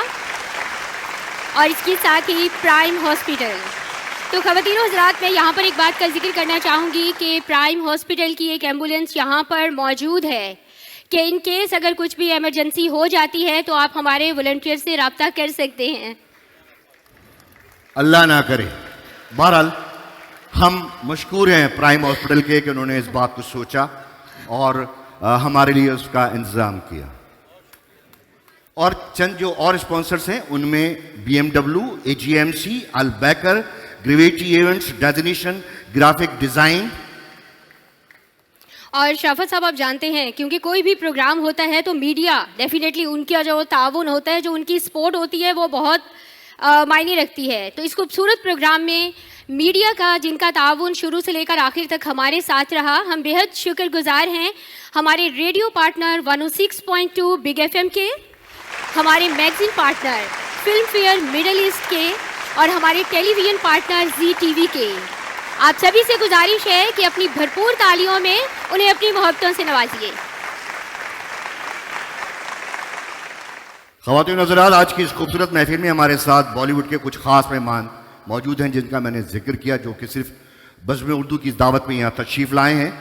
और इसके साथ ही प्राइम हॉस्पिटल। तो ख़वातीनो हज़रात, मैं यहाँ पर एक बात का जिक्र करना चाहूँगी कि प्राइम हॉस्पिटल की एक एम्बुलेंस यहाँ पर मौजूद है कि इन केस अगर कुछ भी इमरजेंसी हो जाती है तो आप हमारे वॉलंटियर से रब्ता कर सकते हैं। अल्लाह ना करे। बहरहाल हम मशकूर हैं प्राइम हॉस्पिटल के कि उन्होंने इस बात को सोचा और हमारे लिए उसका इंतज़ाम किया। और चंद जो और स्पॉन्सर्स हैं उनमें BMW, AGMC, Al Baker, gravity events, designation, graphic design. और शराफत साहब, आप जानते हैं क्योंकि कोई भी प्रोग्राम होता है तो मीडिया डेफिनेटली उनका जो ताउन होता है, जो उनकी सपोर्ट होती है, वो बहुत मायने रखती है। तो इस खूबसूरत प्रोग्राम में मीडिया का, जिनका ताउन शुरू से लेकर आखिर तक हमारे साथ रहा, हम बेहद शुक्रगुजार हैं। हमारे रेडियो पार्टनर 106.2 बिग FM के, हमारे magazine partner film fair middle east के, और हमारे टेलीविज़न पार्टनर ZTV के। आप सभी से गुजारिश है कि अपनी भरपूर तालियों में उन्हें अपनी मोहब्बतों से नवाजिए। ख़वातीन हज़रात, आज की इस खूबसूरत महफिल में हमारे साथ बॉलीवुड के कुछ ख़ास मेहमान मौजूद हैं, जिनका मैंने जिक्र किया, जो कि सिर्फ बज़्म उर्दू की दावत में यहाँ तशरीफ़ लाए हैं।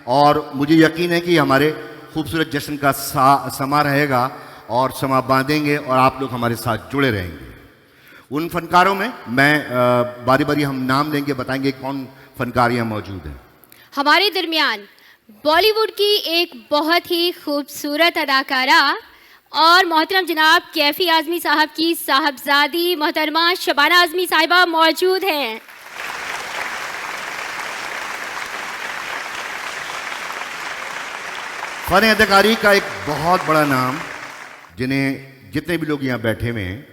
और मुझे यकीन है कि हमारे खूबसूरत जश्न का समा रहेगा और समा बांधेंगे और आप लोग हमारे साथ जुड़े रहेंगे। उन फनकारों में मैं बारी बारी हम नाम लेंगे, बताएंगे कौन फनकारियाँ मौजूद हैं। हमारे दरमियान बॉलीवुड की एक बहुत ही खूबसूरत अदाकारा और मोहतरम जनाब कैफी आज़मी साहब की साहबजादी मोहतरमा शबाना आज़मी साहिबा मौजूद हैं। फ़न अदाकारी का एक बहुत बड़ा नाम, जिन्हें जितने भी लोग यहाँ बैठे हुए हैं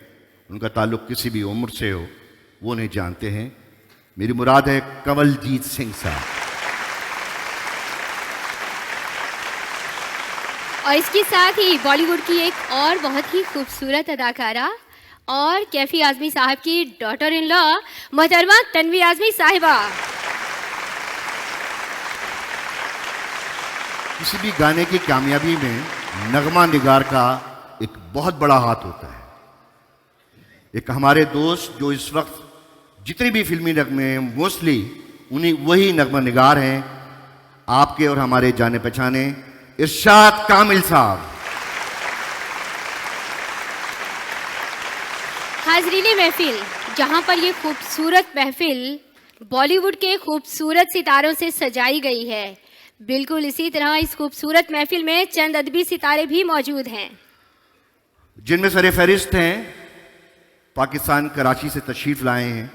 उनका ताल्लुक किसी भी उम्र से हो, वो नहीं जानते हैं। मेरी मुराद है कंवलजीत सिंह साहब। और इसके साथ ही बॉलीवुड की एक और बहुत ही खूबसूरत अदाकारा और कैफी आज़मी साहब की डॉटर इन लॉ मोहतरमा तन्वी आज़मी साहिबा। किसी भी गाने की कामयाबी में नगमा निगार का एक बहुत बड़ा हाथ होता है। एक हमारे दोस्त जो इस वक्त जितनी भी फिल्मी नगमे मोस्टली वही नगमा निगार हैं, आपके और हमारे जाने पहचाने इरशाद कामिल साहब। हाजरीन महफिल, जहां पर ये खूबसूरत महफिल बॉलीवुड के खूबसूरत सितारों से सजाई गई है, बिल्कुल इसी तरह इस खूबसूरत महफिल में चंद अदबी सितारे भी मौजूद हैं, जिनमें सर फहरिस्त हैं पाकिस्तान कराची से तशरीफ लाए हैं।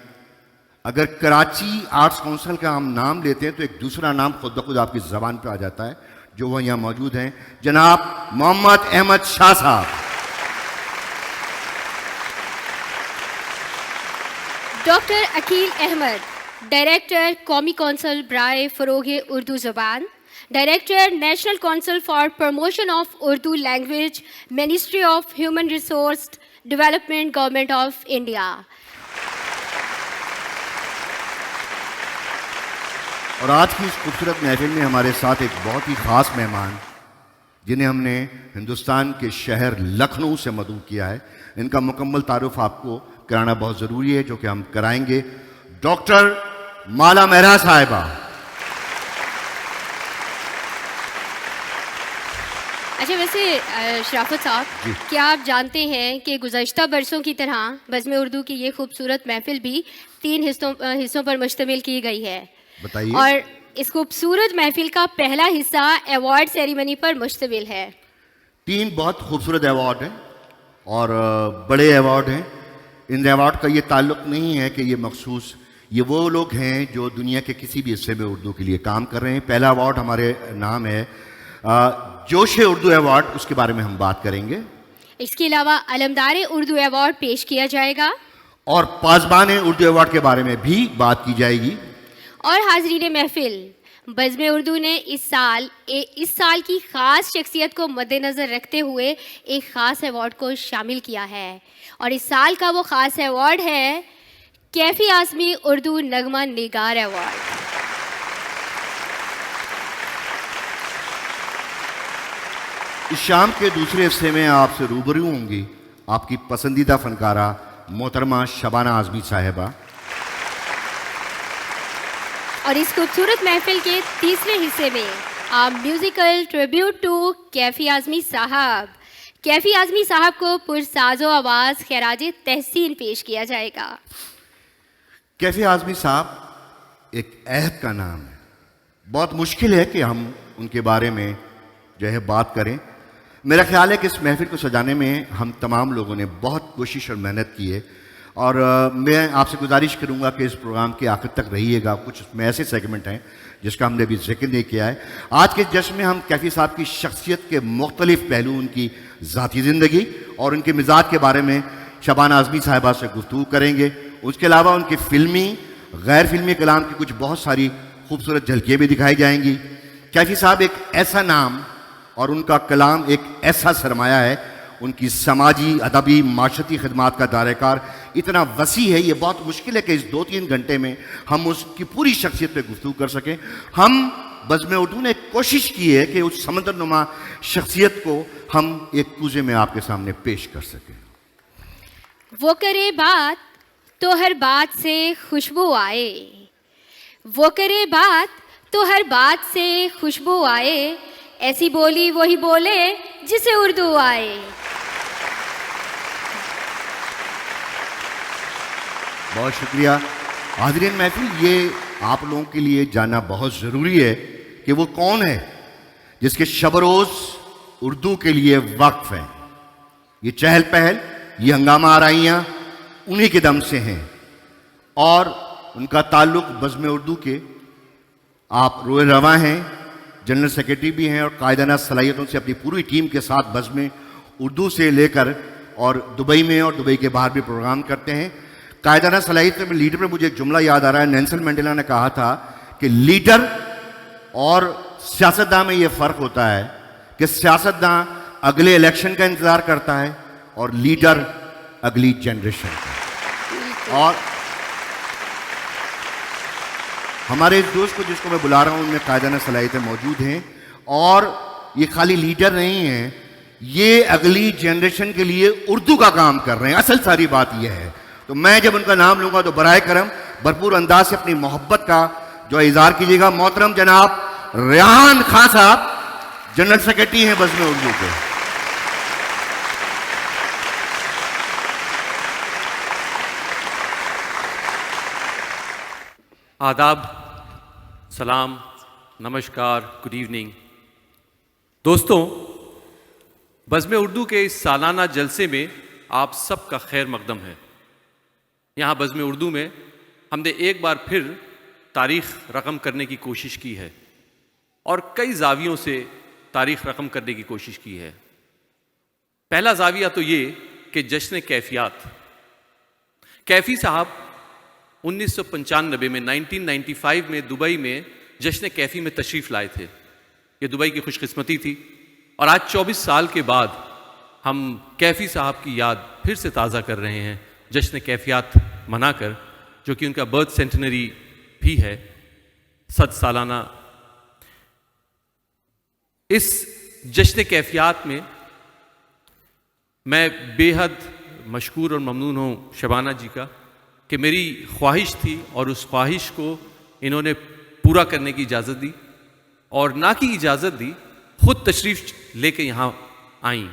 अगर कराची आर्ट्स काउंसिल का हम नाम लेते हैं तो एक दूसरा नाम खुद ब खुद आपकी ज़बान पे आ जाता है, जो वह यहाँ मौजूद हैं, जनाब मोहम्मद अहमद शाह साहब। डॉक्टर अकील अहमद, डायरेक्टर कौमी कौंसिल बराए फ़रोग़ उर्दू ज़बान, director national council for promotion of Urdu language, ministry of human resource development, government of India. और आज की इस खूबसूरत महफिल में हमारे साथ एक बहुत ही ख़ास मेहमान, जिन्हें हमने हिंदुस्तान के शहर लखनऊ से मदऊ किया है। इनका मुकम्मल तारुफ आपको कराना बहुत ज़रूरी है, जो कि हम कराएंगे। डॉक्टर माला मेहरा साहिबा। अच्छा, वैसे शराफत साहब, क्या आप जानते हैं कि गुज़श्ता बरसों की तरह बज़्म उर्दू की ये खूबसूरत महफिल भी 3 हिस्सों पर मुश्तमिल की गई है। बताइए। और इस खूबसूरत महफिल का पहला हिस्सा अवार्ड सेरेमनी पर मुश्तमिल है। 3 बहुत खूबसूरत अवार्ड हैं और बड़े अवार्ड हैं। इन अवार्ड का ये ताल्लुक़ नहीं है कि ये मखसूस ये वो लोग हैं जो दुनिया के किसी भी हिस्से में उर्दू के लिए काम कर रहे हैं। पहला अवार्ड हमारे नाम है जोश उर्दू अवार्ड, उसके बारे में हम बात करेंगे। इसके अलावा अलमदार उर्दू अवार्ड पेश किया जाएगा और पासबान उर्दू अवार्ड के बारे में भी बात की जाएगी। और हाजरीन महफिल, बज़्म उर्दू ने इस साल की ख़ास शख्सियत को मद्देनज़र रखते हुए एक ख़ास अवार्ड को शामिल किया है और इस साल का वो ख़ास अवार्ड है कैफ़ी आज़मी उर्दू नगमा निगार अवार्ड। इस शाम के दूसरे हिस्से में आपसे रूबरू होंगी आपकी पसंदीदा फनकारा मोहतरमा शबाना आज़मी साहिबा। और इस खूबसूरत महफिल के तीसरे हिस्से में आप musical tribute to Kaifi Azmi साहब, कैफ़ी आज़मी साहब को पुरसाज़ो आवाज़ खैराज तहसीन पेश किया जाएगा। कैफ़ी आज़मी साहब एक अहद का नाम है, बहुत मुश्किल है कि हम उनके बारे में जो है बात करें। मेरा ख्याल है कि इस महफिल को सजाने में हम तमाम लोगों ने बहुत कोशिश और मेहनत की है और मैं आपसे गुजारिश करूंगा कि इस प्रोग्राम के आखिर तक रहिएगा। कुछ उसमें ऐसे सेगमेंट हैं जिसका हमने अभी जिक्र नहीं किया है। आज के जश्न में हम कैफ़ी साहब की शख्सियत के मुख्तलिफ पहलू, उनकी ज़ाती ज़िंदगी और उनके मिजाज के बारे में शबाना आज़मी साहिबा से गुफ्तगू करेंगे। उसके अलावा उनके फिल्मी गैर फिल्मी कलाम की कुछ बहुत सारी खूबसूरत झलकियाँ भी दिखाई जाएंगी। कैफ़ी साहब एक ऐसा नाम और उनका कलाम एक ऐसा सरमाया है, उनकी समाजी अदबी माशरती खिदमात का दायरेकार इतना वसी है, ये बहुत मुश्किल है कि इस 2-3 घंटे में हम उसकी पूरी शख्सियत पे गुफ्तगू कर सकें। हम बज़्म उर्दू ने कोशिश की है कि उस समंदर नुमा शख्सियत को हम एक कूजे में आपके सामने पेश कर सकें। वो करे बात तो हर बात से खुशबू आए, वो करे बात तो हर बात से खुशबू आए, ऐसी बोली वही बोले जिसे उर्दू आए। बहुत शुक्रिया। हाज़रीन महफिल, ये आप लोगों के लिए जानना बहुत ज़रूरी है कि वो कौन है जिसके शब रोज़ उर्दू के लिए वक्फ है। ये चहल पहल, ये हंगामा आराइयाँ उन्हीं के दम से हैं और उनका ताल्लुक़ बज़्म उर्दू के आप रोए रवा हैं, जनरल सेक्रेटरी भी हैं और कायदाना सलाहियतों से अपनी पूरी टीम के साथ बज़्म उर्दू से लेकर और दुबई में और दुबई के बाहर भी प्रोग्राम करते हैं। कायदाना सलाहियत में लीडर पर मुझे एक जुमला याद आ रहा है। नेल्सन मंडेला ने कहा था कि लीडर और सियासतदान में ये फ़र्क होता है कि सियासतदान अगले इलेक्शन का इंतज़ार करता है और लीडर अगली जनरेशन का। और हमारे इस दोस्त को जिसको मैं बुला रहा हूँ उनमें कायदाना सलाहियतें मौजूद हैं और ये खाली लीडर नहीं हैं, ये अगली जनरेशन के लिए उर्दू का काम कर रहे हैं। असल सारी बात यह है। तो मैं जब उनका नाम लूंगा तो बराए करम भरपूर अंदाज से अपनी मोहब्बत का जो इजहार कीजिएगा। मोहतरम जनाब रेहान खान साहब, जनरल सेक्रेटरी हैं बज़्म उर्दू के। आदाब, सलाम, नमस्कार, गुड इवनिंग। दोस्तों, बज़्म उर्दू के इस सालाना जलसे में आप सबका खैर मकदम है। यहाँ बज़्म उर्दू में हमने एक बार फिर तारीख़ रकम करने की कोशिश की है और कई ज़ावियों से तारीख़ रकम करने की कोशिश की है। पहला ज़ाविया तो ये कि जश्न कैफ़ियात। कैफ़ी साहब 1995 में 1995 में दुबई में जश्न कैफ़ी में तशरीफ़ लाए थे। ये दुबई की खुशकिस्मती थी और आज 24 साल के बाद हम कैफ़ी साहब की याद फिर से ताज़ा कर रहे हैं जश्न कैफ़ियात मनाकर, जो कि उनका बर्थ सेंटनरी भी है, 100 सालाना। इस जश्न कैफ़ियात में मैं बेहद मशकूर और ममनून हूँ शबाना जी का कि मेरी ख्वाहिश थी और उस ख्वाहिश को इन्होंने पूरा करने की इजाज़त दी और ना की इजाज़त दी, खुद तशरीफ़ लेके यहाँ आई।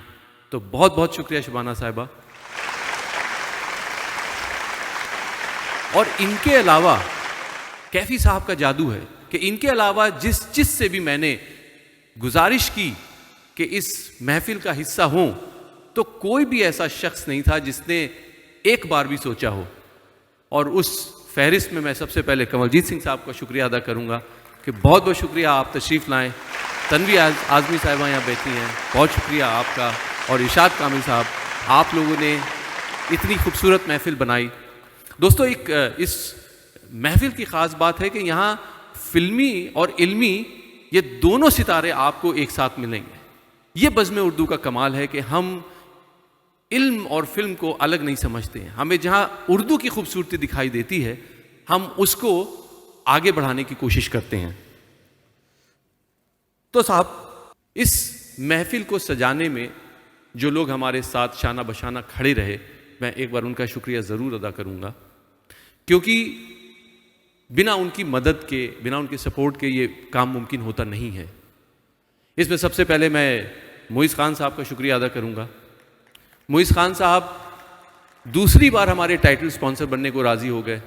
तो बहुत बहुत शुक्रिया शबाना साहिबा। और इनके अलावा कैफ़ी साहब का जादू है कि इनके अलावा जिस से भी मैंने गुजारिश की कि इस महफिल का हिस्सा हों, तो कोई भी ऐसा शख्स नहीं था जिसने एक बार भी सोचा हो और उस फहरिस्त में मैं सबसे पहले कमलजीत सिंह साहब का शुक्रिया अदा करूँगा कि बहुत बहुत शुक्रिया, आप तशरीफ़ लाएँ। तन्वी आज़मी साहिबा यहाँ बैठी हैं, बहुत शुक्रिया आपका। और इरशाद कामिल साहब, आप लोगों ने इतनी खूबसूरत महफ़िल बनाई। दोस्तों, एक इस महफ़िल की ख़ास बात है कि यहाँ फ़िल्मी और इल्मी ये दोनों सितारे आपको एक साथ मिलेंगे। ये बज़्म उर्दू का कमाल है कि हम इल्म और फिल्म को अलग नहीं समझते हैं। हमें जहाँ उर्दू की खूबसूरती दिखाई देती है, हम उसको आगे बढ़ाने की कोशिश करते हैं। तो साहब, इस महफिल को सजाने में जो लोग हमारे साथ शाना बशाना खड़े रहे, मैं एक बार उनका शुक्रिया ज़रूर अदा करूँगा, क्योंकि बिना उनकी मदद के, बिना उनके सपोर्ट के ये काम मुमकिन होता नहीं है। इसमें सबसे पहले मैं मोइज़ खान साहब का शुक्रिया अदा करूँगा। मोइज़ खान साहब दूसरी बार हमारे टाइटल स्पॉन्सर बनने को राज़ी हो गए।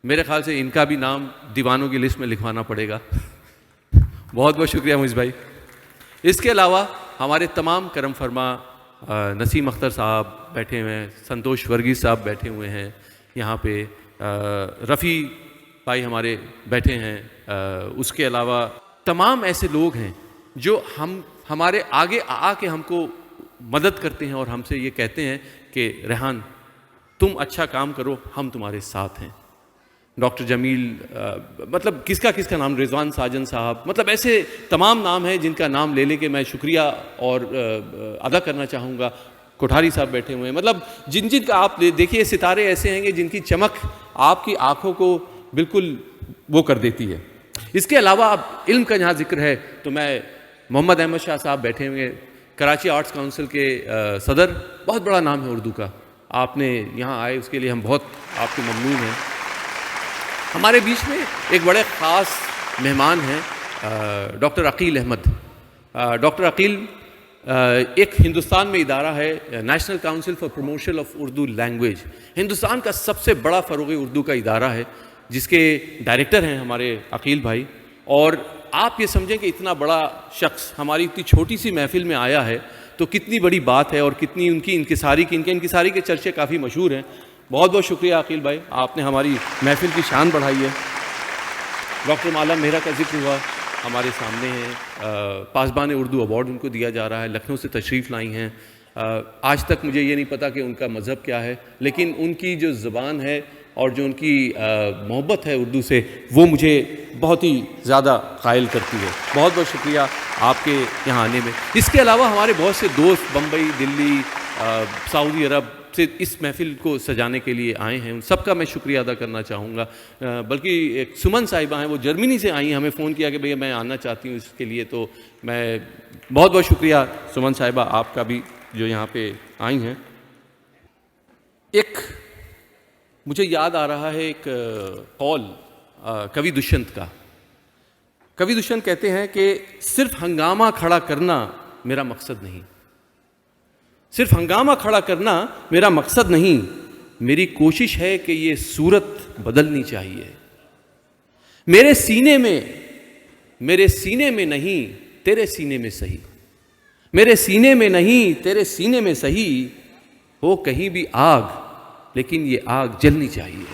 मेरे ख्याल से इनका भी नाम दीवानों की लिस्ट में लिखवाना पड़ेगा। बहुत बहुत शुक्रिया मोइज़ भाई। इसके अलावा हमारे तमाम करम फरमा नसीम अख्तर साहब बैठे हुए हैं, संतोष वर्गीस साहब बैठे हुए हैं यहाँ पे, रफ़ी भाई हमारे बैठे हैं। उसके अलावा तमाम ऐसे लोग हैं जो हमारे आगे आके हमको मदद करते हैं और हमसे ये कहते हैं कि रेहान, तुम अच्छा काम करो, हम तुम्हारे साथ हैं। डॉक्टर जमील, मतलब किसका किसका नाम, रिजवान साजन साहब, मतलब ऐसे तमाम नाम हैं जिनका नाम ले लेके मैं शुक्रिया और अदा करना चाहूँगा। कोठारी साहब बैठे हुए हैं, मतलब जिन जिन का आप देखिए, सितारे ऐसे हैं कि जिनकी चमक आपकी आँखों को बिल्कुल वो कर देती है। इसके अलावा अब इल्म का जहाँ जिक्र है तो मैं मोहम्मद अहमद शाह साहब बैठे हुए, कराची आर्ट्स काउंसिल के सदर, बहुत बड़ा नाम है उर्दू का। आपने यहाँ आए उसके लिए हम बहुत आपके ममनून हैं। हमारे बीच में एक बड़े ख़ास मेहमान हैं डॉक्टर अकील अहमद। डॉक्टर अकील एक हिंदुस्तान में इदारा है, national council for promotion of Urdu language, Hindustan का सबसे बड़ा फ़रोग़ उर्दू का इदारा है, जिसके डायरेक्टर हैं हमारे अकील भाई। और आप ये समझें कि इतना बड़ा शख्स हमारी इतनी छोटी सी महफ़िल में आया है तो कितनी बड़ी बात है, और कितनी उनकी इंकिसारी की, इनके इंकिसारी के चर्चे काफ़ी मशहूर हैं। बहुत बहुत शुक्रिया अकील भाई, आपने हमारी महफ़िल की शान बढ़ाई है। डॉक्टर माला मेहरा का जिक्र हुआ, हमारे सामने हैं, पासबान उर्दू अवार्ड उनको दिया जा रहा है, लखनऊ से तशरीफ़ लाई हैं। आज तक मुझे ये नहीं पता कि उनका मज़हब क्या है, लेकिन उनकी जो ज़ुबान है और जो उनकी मोहब्बत है उर्दू से, वो मुझे बहुत ही ज़्यादा कायल करती है। बहुत बहुत शुक्रिया आपके यहाँ आने में। इसके अलावा हमारे बहुत से दोस्त बम्बई, दिल्ली, सऊदी अरब से इस महफ़िल को सजाने के लिए आए हैं, उन सबका मैं शुक्रिया अदा करना चाहूँगा। बल्कि एक सुमन साहिबा हैं, वो जर्मनी से आई हैं, हमें फ़ोन किया कि भैया मैं आना चाहती हूँ इसके लिए, तो मैं बहुत बहुत शुक्रिया सुमन साहिबा आपका भी जो यहाँ पे आई हैं। एक मुझे याद आ रहा है एक कौल कवि दुष्यंत का। कवि दुष्यंत कहते हैं कि सिर्फ हंगामा खड़ा करना मेरा मकसद नहीं, सिर्फ हंगामा खड़ा करना मेरा मकसद नहीं, मेरी कोशिश है कि ये सूरत बदलनी चाहिए। मेरे सीने में नहीं तेरे सीने में सही, मेरे सीने में नहीं तेरे सीने में सही, हो कहीं भी आग लेकिन ये आग जलनी चाहिए।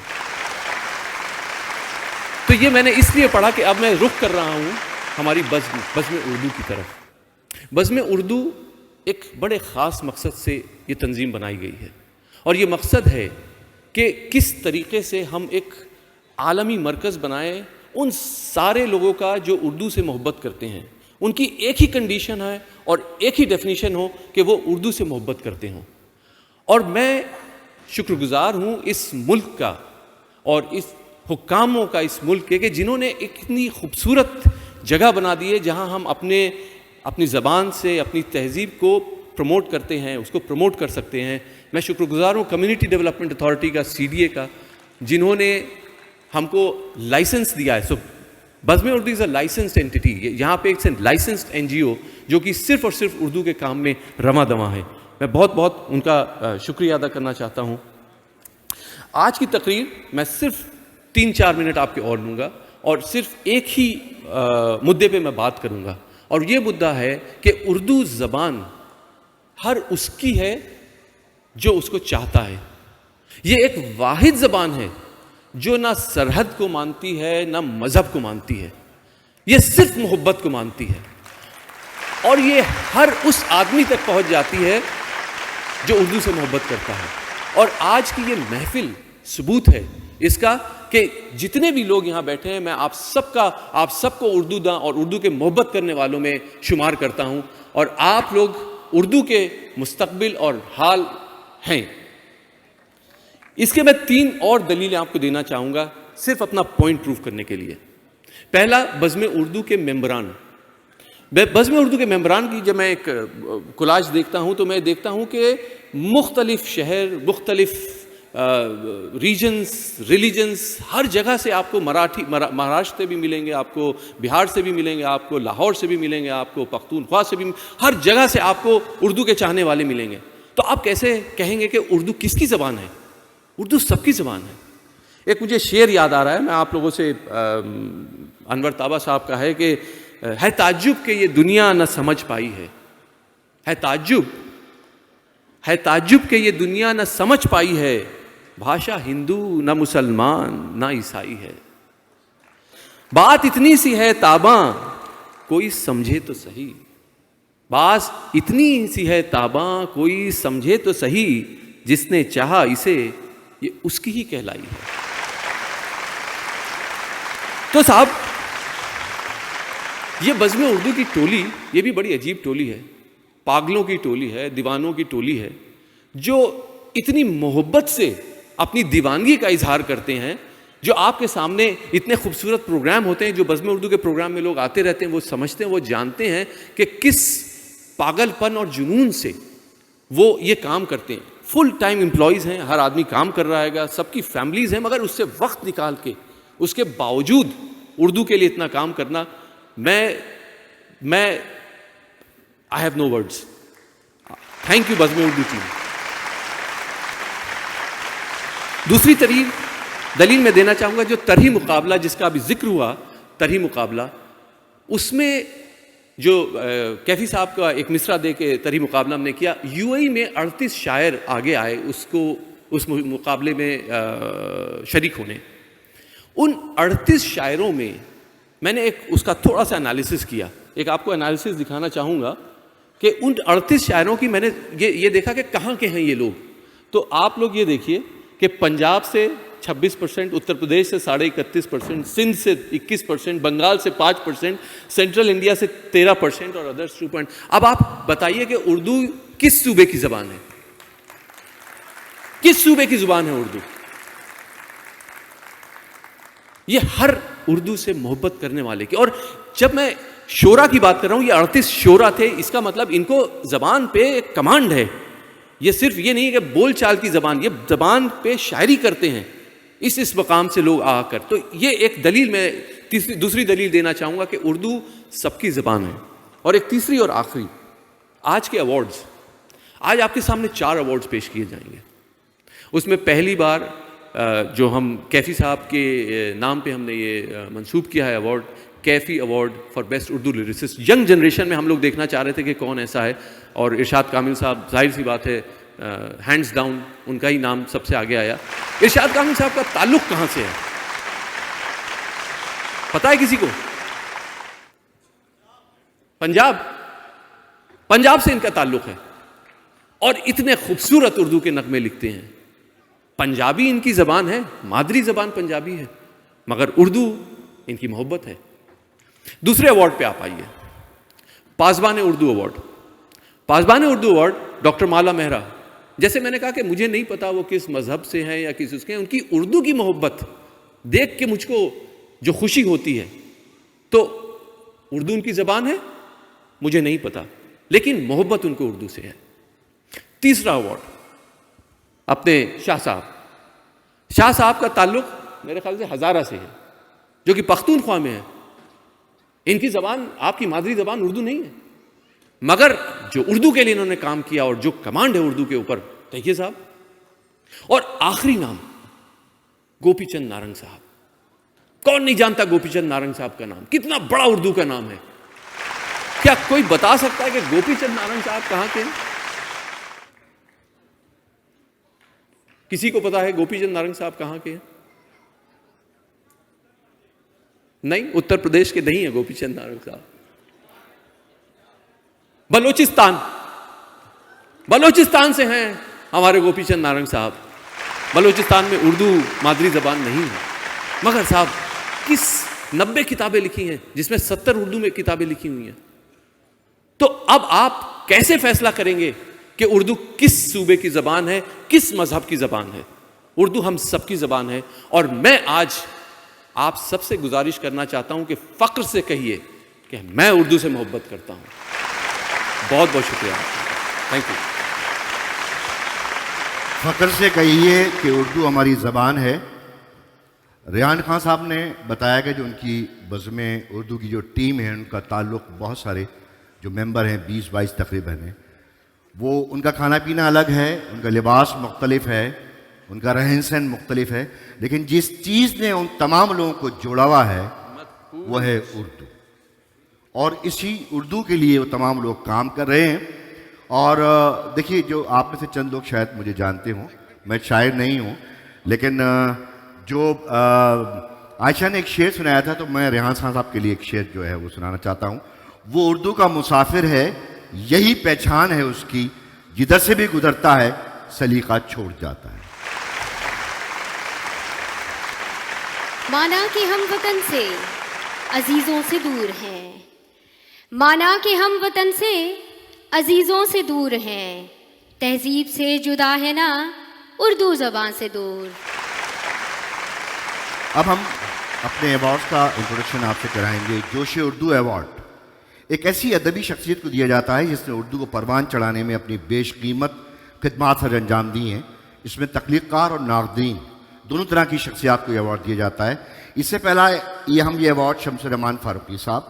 तो ये मैंने इसलिए पढ़ा कि अब मैं रुख कर रहा हूँ हमारी बज़्म उर्दू की तरफ। बज़्म उर्दू एक बड़े ख़ास मकसद से ये तंजीम बनाई गई है, और ये मकसद है कि किस तरीके से हम एक आलमी मरकज़ बनाएं उन सारे लोगों का जो उर्दू से मोहब्बत करते हैं। उनकी एक ही कंडीशन है और एक ही डेफिनेशन हो कि वो उर्दू से मोहब्बत करते हों। और मैं शुक्रगुज़ार हूँ इस मुल्क का और इस हुक्कामों का, इस मुल्क के, कि जिन्होंने एक इतनी खूबसूरत जगह बना दी है जहाँ हम अपनी ज़बान से अपनी तहज़ीब को प्रमोट करते हैं, उसको प्रमोट कर सकते हैं। मैं शुक्रगुज़ार हूँ कम्युनिटी डेवलपमेंट अथॉरिटी का, CDA का, जिन्होंने हमको लाइसेंस दिया है। So Bazm Urdu is a licensed entity. यहाँ पे एक लाइसेंस्ड NGO जो कि सिर्फ़ और सिर्फ उर्दू के काम में रमा दमा है। मैं बहुत बहुत उनका शुक्रिया अदा करना चाहता हूँ। आज की तकरीर मैं सिर्फ 3-4 मिनट आपके और लूँगा और सिर्फ एक ही मुद्दे पे मैं बात करूँगा, और ये मुद्दा है कि उर्दू ज़बान हर उसकी है जो उसको चाहता है। ये एक वाहिद ज़बान है जो ना सरहद को मानती है ना मजहब को मानती है, ये सिर्फ मोहब्बत को मानती है। और ये हर उस आदमी तक पहुंच जाती है जो उर्दू से मोहब्बत करता है। और आज की ये महफिल सबूत है इसका कि जितने भी लोग यहाँ बैठे हैं, मैं आप सबको उर्दू दां और उर्दू के मोहब्बत करने वालों में शुमार करता हूँ। और आप लोग उर्दू के मुस्तकबिल और हाल हैं। इसके मैं 3 और दलीलें आपको देना चाहूँगा सिर्फ अपना पॉइंट प्रूफ करने के लिए। पहला, बज़्म उर्दू के मेंबरान। बज़्म उर्दू के मेंबरान की जब मैं एक कोलाज देखता हूँ तो मैं देखता हूँ कि मुख्तलिफ शहर, मुख्तलिफ रीजन्स, रिलीजन्स, हर जगह से आपको महाराष्ट्र से भी मिलेंगे, आपको बिहार से भी मिलेंगे, आपको लाहौर से भी मिलेंगे, आपको पख्तूनख्वा से भी, हर जगह से आपको उर्दू के चाहने वाले मिलेंगे। तो आप कैसे कहेंगे कि उर्दू किसकी ज़बान है? उर्दू सबकी ज़बान है। एक मुझे शेर याद आ रहा है, मैं आप लोगों से अनवर ताबा साहब का है कि है ताज्जुब के ये दुनिया न समझ पाई है ताज्जुब के ये दुनिया न समझ पाई है, भाषा हिंदू न मुसलमान न ईसाई है। बात इतनी सी है ताबा कोई समझे तो सही, बात इतनी सी है ताबा कोई समझे तो सही, जिसने चाहा इसे ये उसकी ही कहलाई है। तो साहब, ये बज़्म उर्दू की टोली, ये भी बड़ी अजीब टोली है, पागलों की टोली है, दीवानों की टोली है, जो इतनी मोहब्बत से अपनी दीवानगी का इजहार करते हैं। जो आपके सामने इतने खूबसूरत प्रोग्राम होते हैं, जो बज़्म उर्दू के प्रोग्राम में लोग आते रहते हैं, वो समझते हैं, वो जानते हैं कि किस पागलपन और जुनून से वो ये काम करते हैं। फुल टाइम एम्प्लॉयज़ हैं, हर आदमी काम कर रहा है, सबकी फैमिलीज़ हैं, मगर उससे वक्त निकाल के, उसके बावजूद उर्दू के लिए इतना काम करना, मैं I have no words. Thank you Bazm Urdu team. दूसरी दलील मैं देना चाहूँगा, जो तरही मुकाबला जिसका अभी जिक्र हुआ, तरही मुकाबला, उसमें जो कैफी साहब का एक मिसरा दे के तरही मुकाबला हमने किया, यूएई में 38 शायर आगे आए उस मुकाबले में शरीक होने। उन 38 शायरों में मैंने एक उसका थोड़ा सा एनालिसिस किया, एक आपको एनालिसिस दिखाना चाहूँगा कि उन 38 शायरों की मैंने ये देखा कि कहाँ के हैं ये लोग। तो आप लोग ये देखिए कि पंजाब से 26%, उत्तर प्रदेश से 31.5%, सिंध से 21%, बंगाल से 5%, सेंट्रल इंडिया से 13% और अदर्स 2%। अब आप बताइए कि उर्दू किस सूबे की ज़बान है? किस सूबे की ज़ुबान है उर्दू? ये हर उर्दू से मोहब्बत करने वाले की। और जब मैं शोरा की बात कर रहा हूं, ये 38 शोरा थे, इसका मतलब इनको ज़बान पे एक कमांड है। ये सिर्फ ये नहीं है कि बोलचाल की ज़बान, ये ज़बान पे शायरी करते हैं इस मकाम से लोग आकर। तो ये एक दलील मैं दूसरी दलील देना चाहूँगा कि उर्दू सबकी ज़बान है। और एक तीसरी और आखिरी, आज के अवार्ड्स, आज आपके सामने 4 अवार्ड्स पेश किए जाएंगे। उसमें पहली बार जो हम कैफ़ी साहब के नाम पे हमने ये मंसूब किया है award, Kaifi award for best Urdu lyricist. Young generation में हम लोग देखना चाह रहे थे कि कौन ऐसा है, और इरशाद कामिल साहब, जाहिर सी बात है, हैंड्स डाउन उनका ही नाम सबसे आगे आया। इरशाद कामिल साहब का ताल्लुक कहाँ से है, पता है किसी को? पंजाब से इनका ताल्लुक है, और इतने खूबसूरत उर्दू के नगमे लिखते हैं। पंजाबी इनकी ज़बान है, मादरी ज़बान पंजाबी है, मगर उर्दू इनकी मोहब्बत है। दूसरे अवार्ड पे आप आइए, Pasban Urdu award. Pasban Urdu award doctor Mala Mehra. जैसे मैंने कहा कि मुझे नहीं पता वो किस मज़हब से हैं या किस उसके हैं, उनकी उर्दू की मोहब्बत देख के मुझको जो खुशी होती है, तो उर्दू उनकी ज़बान है, मुझे नहीं पता, लेकिन मोहब्बत उनको उर्दू से है। तीसरा अवार्ड अपने शाह साहब का ताल्लुक मेरे ख्याल से हज़ारा से है, जो कि पख्तूनख्वा में है। इनकी ज़बान, आपकी मादरी ज़बान उर्दू नहीं है, मगर जो उर्दू के लिए इन्होंने काम किया और जो कमांड है उर्दू के ऊपर, देखिए साहब। और आखिरी नाम गोपीचंद नारंग साहब। कौन नहीं जानता गोपीचंद नारंग साहब का नाम? कितना बड़ा उर्दू का नाम है। क्या कोई बता सकता है कि गोपीचंद नारंग साहब कहाँ के हैं? किसी को पता है गोपीचंद नारंग साहब कहाँ के हैं? नहीं, उत्तर प्रदेश के नहीं है गोपीचंद नारंग साहब, बलोचिस्तान से हैं हमारे गोपीचंद नारंग साहब। बलोचिस्तान में उर्दू मादरी जबान नहीं है, मगर साहब किस 90 किताबें लिखी हैं जिसमें 70 उर्दू में किताबें लिखी हुई हैं। तो अब आप कैसे फैसला करेंगे कि उर्दू किस सूबे की जबान है, किस मजहब की जबान है? उर्दू हम सबकी जबान है। और मैं आज आप सबसे गुजारिश करना चाहता हूं कि फक्र से कहिए कि मैं उर्दू से मोहब्बत करता हूं। बहुत बहुत शुक्रिया, थैंक यू। फख्र से कहिए कि उर्दू हमारी ज़बान है। रेहान खान साहब ने बताया कि जो उनकी बज़्म उर्दू की जो टीम है उनका ताल्लुक़ बहुत सारे जो मेंबर हैं 20-22 तकरीबन हैं, वो उनका खाना पीना अलग है, उनका लिबास मुख्तलिफ है, उनका रहन सहन मुख्तलिफ है, लेकिन जिस चीज़ ने उन तमाम लोगों को जोड़ा हुआ है वो है उर्दू। और इसी उर्दू के लिए वो तमाम लोग काम कर रहे हैं। और देखिए, जो आप में से चंद लोग शायद मुझे जानते हों, मैं शायर नहीं हूँ, लेकिन जो आयशा ने एक शेर सुनाया था, तो मैं रेहान साहब के लिए एक शेर जो है वो सुनाना चाहता हूँ। वो उर्दू का मुसाफिर है, यही पहचान है उसकी, जिधर से भी गुजरता है सलीका छोड़ जाता है। माना कि हम वतन से अजीजों से दूर हैं, माना कि हम वतन से अजीजों से दूर हैं, तहजीब से जुदा है ना उर्दू ज़बान से दूर। अब हम अपने अवार्ड्स का इंट्रोडक्शन आपसे कराएंगे। जोश उर्दू अवार्ड एक ऐसी अदबी शख्सियत को दिया जाता है जिसने उर्दू को परवान चढ़ाने में अपनी बेशकीमत खिदमात सर अंजाम दी हैं। इसमें तख्लीक़कार और नाक़दीन दोनों तरह की शख्सियात को अवार्ड दिया जाता है। इससे पहला ये अवार्ड शम्स रहमान फारूकी साहब,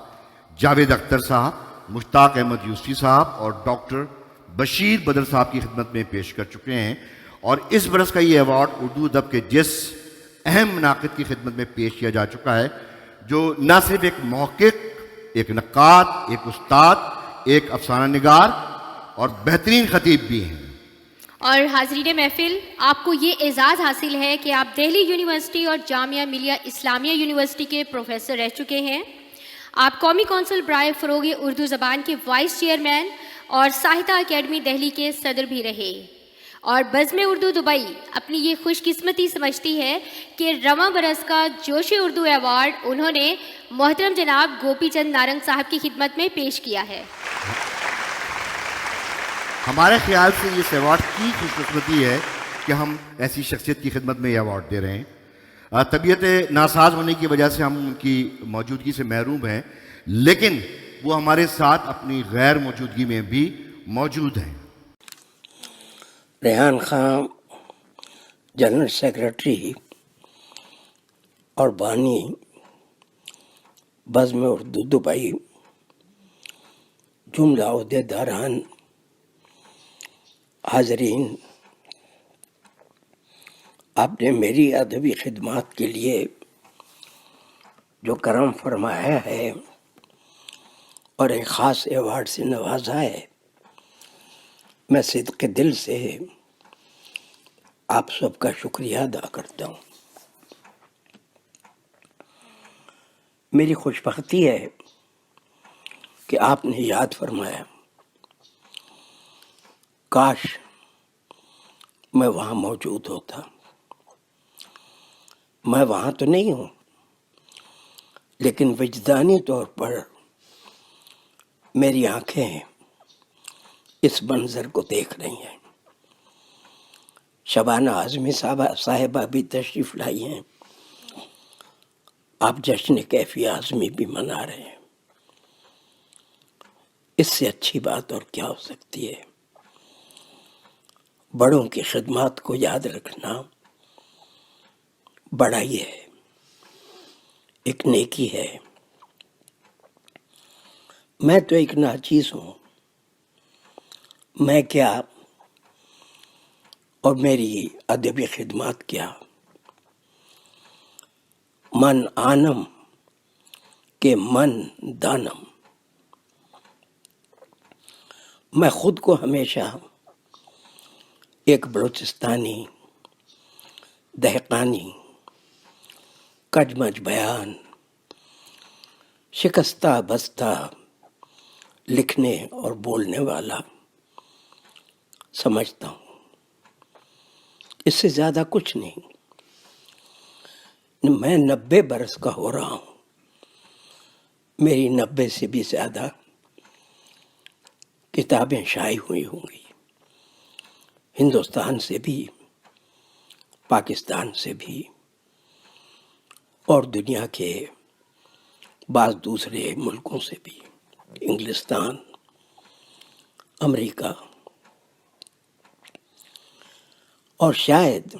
जावेद अख्तर साहब, मुश्ताक अहमद यूसुफ़ी साहब और डॉक्टर बशीर बदर साहब की खिदमत में पेश कर चुके हैं। और इस बरस का ये अवार्ड उर्दू अदब के जिस अहम नाक़िद की खिदमत में पेश किया जा चुका है, जो न सिर्फ एक मौक़िक़, एक नक्काद, एक उस्ताद, एक अफसाना निगार और बेहतरीन ख़तीब भी हैं। और हाज़रीन महफिल, आपको ये एज़ाज़ हासिल है कि आप दिल्ली यूनिवर्सिटी और जामिया मिलिया इस्लामिया यूनिवर्सिटी के प्रोफेसर रह चुके हैं। आप कौमी कौंसिल बराए फ़रोग़ उर्दू ज़बान के वाइस चेयरमैन और साहित्य अकेडमी दिल्ली के सदर भी रहे। और बज़्म उर्दू दुबई अपनी ये खुशकिस्मती समझती है कि रवां बरस का जोश उर्दू अवार्ड उन्होंने मोहतरम जनाब गोपीचंद नारंग साहब की खिदमत में पेश किया है। हमारे ख्याल से इस अवार्ड की खुशकिस्मती है कि हम ऐसी शख्सियत की खिदमत में ये अवार्ड दे रहे हैं। तबीयत नासाज होने की वजह से हम उनकी मौजूदगी से महरूम हैं, लेकिन वो हमारे साथ अपनी गैर मौजूदगी में भी मौजूद हैं। रेहान खान जनरल सेक्रेटरी और बानी बज़्म उर्दू दुबई, जुमला अहदेदारान, हाज़रीन, आपने मेरी अदबी खिदमात के लिए जो करम फरमाया है और एक ख़ास अवार्ड से नवाजा है, मैं सिद्क़े दिल से आप सबका शुक्रिया अदा करता हूँ। मेरी खुशबख्ती है कि आपने याद फरमाया। काश मैं वहाँ मौजूद होता। मैं वहाँ तो नहीं हूँ, लेकिन विजदानी तौर पर मेरी आँखें इस मंज़र को देख रही हैं। शबाना आज़मी साहिबा भी तशरीफ़ लाई हैं। आप जश्न कैफ़ी आज़मी भी मना रहे हैं। इससे अच्छी बात और क्या हो सकती है। बड़ों की खिदमत को याद रखना बड़ाई है, एक नेकी है। मैं तो एक नाचीज़ हूँ। मैं क्या और मेरी अदबी खिदमत क्या। मन आनम के मन दानम। मैं खुद को हमेशा एक बलूचिस्तानी, दहकानी, कजमज बयान, शिकस्ता बस्ता लिखने और बोलने वाला समझता हूँ। इससे ज़्यादा कुछ नहीं। मैं 90 बरस का हो रहा हूँ। मेरी 90 से भी ज़्यादा किताबें शाये हुई होंगी, हिंदुस्तान से भी, पाकिस्तान से भी, और दुनिया के बाज़ दूसरे मुल्कों से भी, इंग्लिस्तान, अमेरिका, और शायद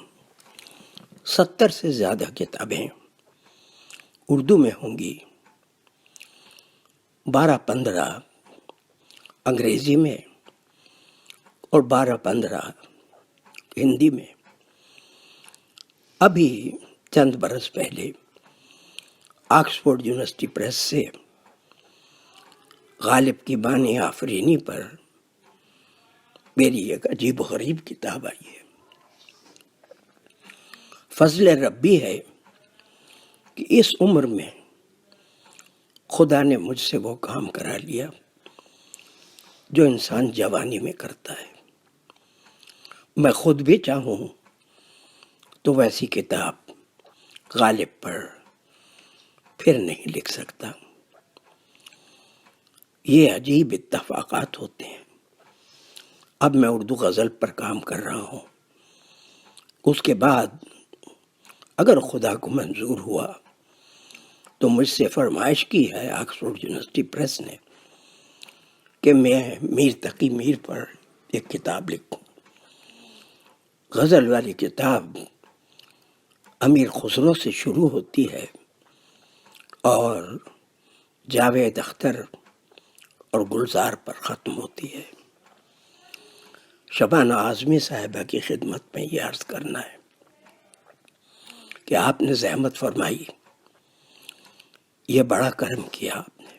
70 से ज़्यादा किताबें उर्दू में होंगी, 12-15 अंग्रेजी में और 12-15 हिंदी में। अभी चंद बरस पहले ऑक्सफोर्ड यूनिवर्सिटी प्रेस से गालिब की बानी आफरीनी पर मेरी एक अजीब गरीब किताब आई है। फजल रब्बी है कि इस उम्र में खुदा ने मुझसे वो काम करा लिया जो इंसान जवानी में करता है। मैं खुद भी चाहूँ तो वैसी किताब गालिब पर फिर नहीं लिख सकता। ये अजीब इत्तफाकात होते हैं। अब मैं उर्दू गज़ल पर काम कर रहा हूँ। उसके बाद अगर खुदा को मंजूर हुआ तो मुझसे फरमाइश की है ऑक्सफोर्ड यूनिवर्सिटी प्रेस ने कि मैं मीर तकी मीर पर एक किताब लिखूं। गज़ल वाली किताब अमीर खुसरो से शुरू होती है और जावेद अख्तर और गुलजार पर ख़त्म होती है। शबाना आज़मी साहिबा की खिदमत में ये अर्ज़ करना है कि आपने ज़हमत फरमाई, ये बड़ा कर्म किया आपने।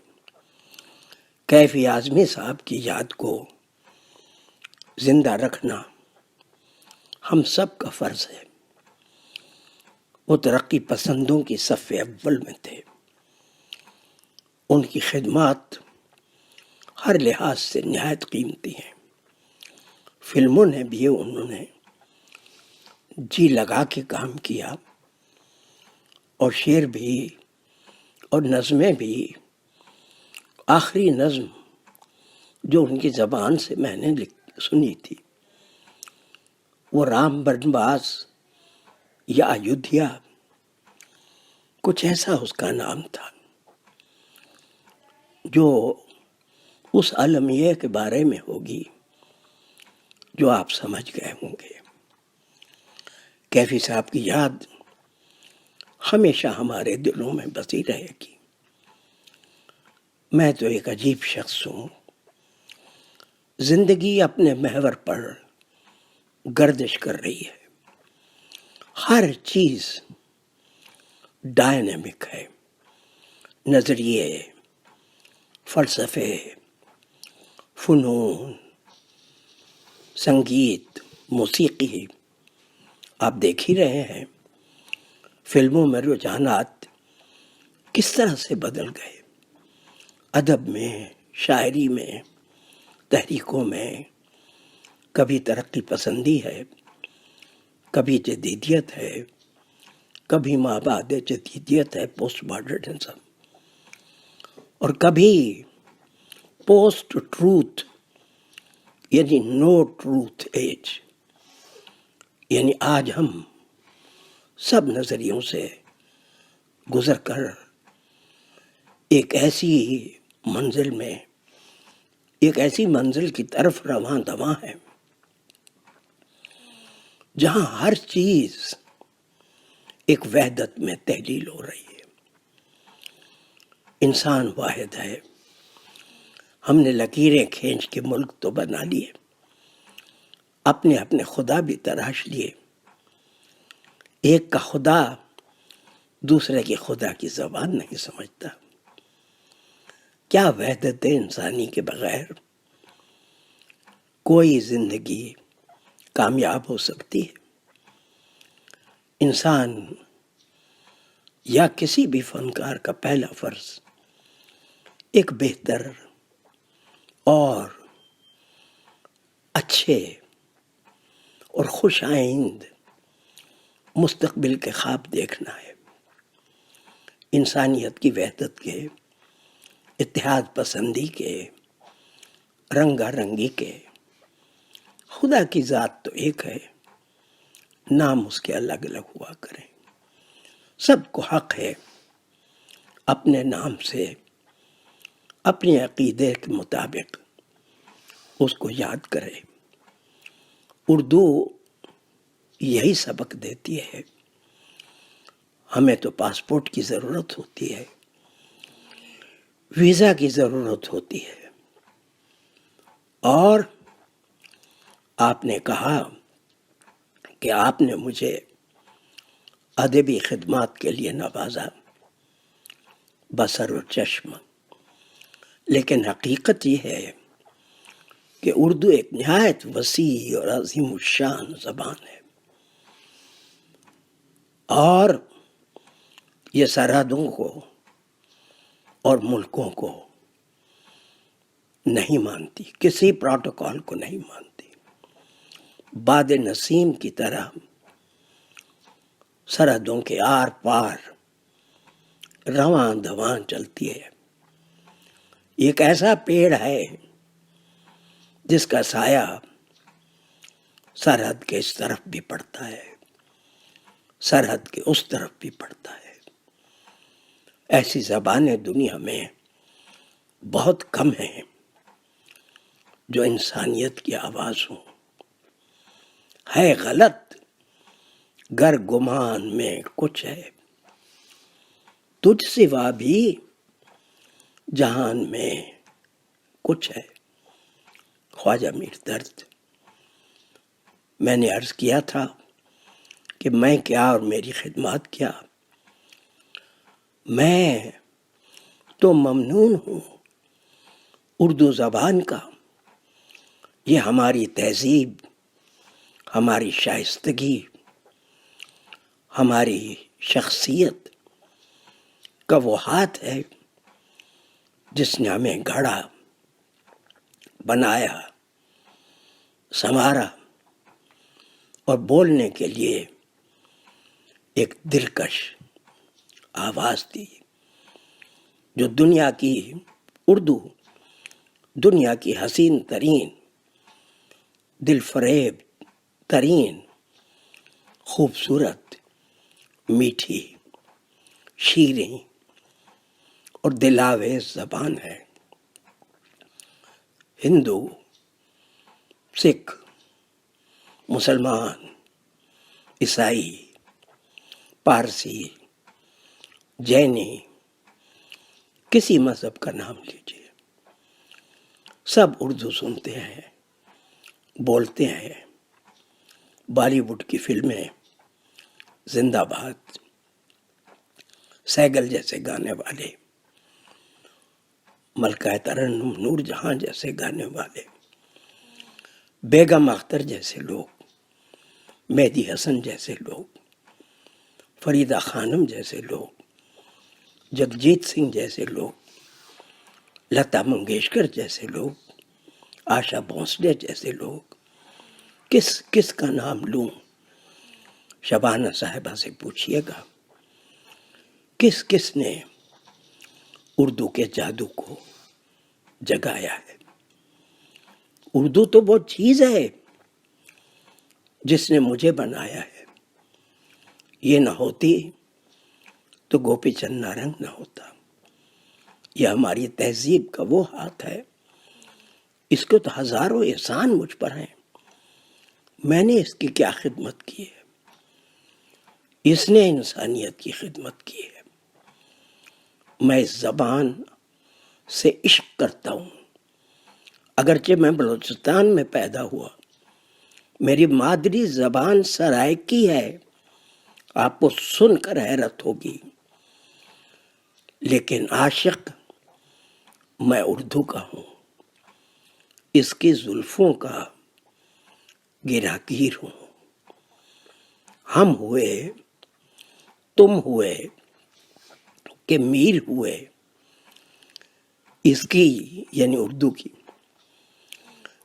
कैफी आज़मी साहब की याद को जिंदा रखना हम सब का फ़र्ज़ है। वो तरक्की पसंदों की सफ़े अव्वल में थे। उनकी खिदमत हर लिहाज से निहायत कीमती हैं। फिल्मों ने भी उन्होंने जी लगा के काम किया और शेर भी और नज़में भी। आखिरी नज़्म जो उनकी ज़बान से मैंने सुनी थी वो राम बनवास या अयोध्या, कुछ ऐसा उसका नाम था, जो उस अलमिया के बारे में होगी जो आप समझ गए होंगे। कैफी साहब की याद हमेशा हमारे दिलों में बसी रहेगी। मैं तो एक अजीब शख्स हूँ। जिंदगी अपने महवर पर गर्दिश कर रही है। हर चीज़ डायनेमिक है। नज़रिए, फ़लसफ़े, फ़नून, संगीत, मौसीकी, आप देख ही रहे हैं फिल्मों में रुझानात किस तरह से बदल गए। अदब में, शायरी में, तहरीकों में कभी तरक्की पसंदी है, कभी जदीदियत है, कभी माबाद जदीदियत है, पोस्ट मॉडर्निज्म, और कभी पोस्ट ट्रूथ यानी नो ट्रूथ एज। यानी आज हम सब नज़रियों से गुज़र कर एक ऐसी मंजिल में, एक ऐसी मंजिल की तरफ रवां दवां है जहां हर चीज़ एक वहदत में तहलील हो रही है। इंसान वाहिद है। हमने लकीरें खींच के मुल्क तो बना लिए, अपने अपने खुदा भी तराश लिए। एक का खुदा दूसरे के खुदा की ज़बान नहीं समझता। क्या वहदत इंसानी के बगैर कोई ज़िंदगी कामयाब हो सकती है? इंसान या किसी भी फनकार का पहला फ़र्ज़ एक बेहतर और अच्छे और खुश आइंद मुस्तकबिल के ख्वाब देखना है, इंसानियत की वहदत के, इत्तेहाद पसंदी के, रंगारंगी के। खुदा की ज़ात तो एक है, नाम उसके अलग अलग हुआ करें। सबको हक है अपने नाम से, अपने अकीदे के मुताबिक उसको याद करे। उर्दू यही सबक देती है। हमें तो पासपोर्ट की ज़रूरत होती है, वीज़ा की ज़रूरत होती है। और आपने कहा कि आपने मुझे अदबी खिदमात के लिए नवाजा बसर और चश्म, लेकिन हकीकत ये है कि उर्दू एक निहायत वसी और अजीम शान ज़बान है, और ये सरहदों को और मुल्कों को नहीं मानती, किसी प्रोटोकॉल को नहीं मानती। बाद नसीम की तरह सरहदों के आर पार रवां दवां चलती है। एक ऐसा पेड़ है जिसका साया सरहद के इस तरफ भी पड़ता है, सरहद के उस तरफ भी पड़ता है। ऐसी ज़बानें दुनिया में बहुत कम हैं जो इंसानियत की आवाज़ हो। है गलत गर गुमान में कुछ है, तुझ सिवा भी जहान में कुछ है। ख्वाजा मीर दर्द। मैंने अर्ज़ किया था कि मैं क्या और मेरी खिदमत क्या। मैं तो ममनून हूँ उर्दू ज़बान का। ये हमारी तहज़ीब, हमारी शाइस्तगी, हमारी शख्सियत का वो हाथ है जिसने हमें गढ़ा, बनाया, संवारा और बोलने के लिए एक दिलकश आवाज़ दी, जो दुनिया की उर्दू, दुनिया की हसीन तरीन, दिलफरेब तरीन, खूबसूरत, मीठी, शीरीं और दिलावेज़ ज़बान है। हिंदू, सिख, मुसलमान, ईसाई, पारसी, जैनी, किसी मज़हब का नाम लीजिए, सब उर्दू सुनते हैं, बोलते हैं। बॉलीवुड की फिल्में जिंदाबाद, सैगल जैसे गाने वाले, मलका तरन्नुम, नूरजहां जैसे गाने वाले, बेगम अख्तर जैसे लोग, मेहदी हसन जैसे लोग, फरीदा खानम जैसे लोग, जगजीत सिंह जैसे लोग, लता मंगेशकर जैसे लोग, आशा भोसले जैसे लोग, किस का नाम लूं? शबाना साहिबा से पूछिएगा, किस ने उर्दू के जादू को जगाया है। उर्दू तो वो चीज़ है जिसने मुझे बनाया है। ये ना होती तो गोपी चंद नारंग ना होता। यह हमारी तहजीब का वो हाथ है, इसको तो हजारों एहसान मुझ पर हैं। मैंने इसकी क्या खिदमत की है, इसने इंसानियत की खिदमत की है। मैं इस ज़बान से इश्क करता हूँ। अगरचे मैं बलूचिस्तान में पैदा हुआ, मेरी मादरी ज़बान सराइकी है, आपको सुनकर हैरत होगी, लेकिन आशिक मैं उर्दू का हूँ, इसकी जुल्फों का गिरागीर हूँ। हम हुए, तुम हुए कि मीर हुए, इसकी यानी उर्दू की,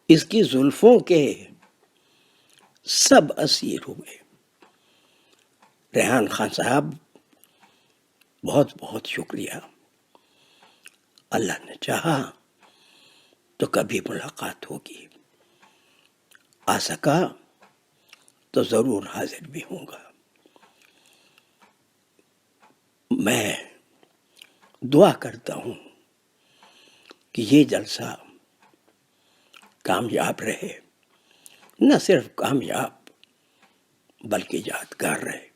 इसकी जुल्फों के सब असीर हुए। रेहान खान साहब, बहुत बहुत शुक्रिया। अल्लाह ने चाहा तो कभी मुलाकात होगी, आ सका तो ज़रूर हाजिर भी होऊंगा। मैं दुआ करता हूँ कि ये जलसा कामयाब रहे, न सिर्फ कामयाब बल्कि यादगार रहे।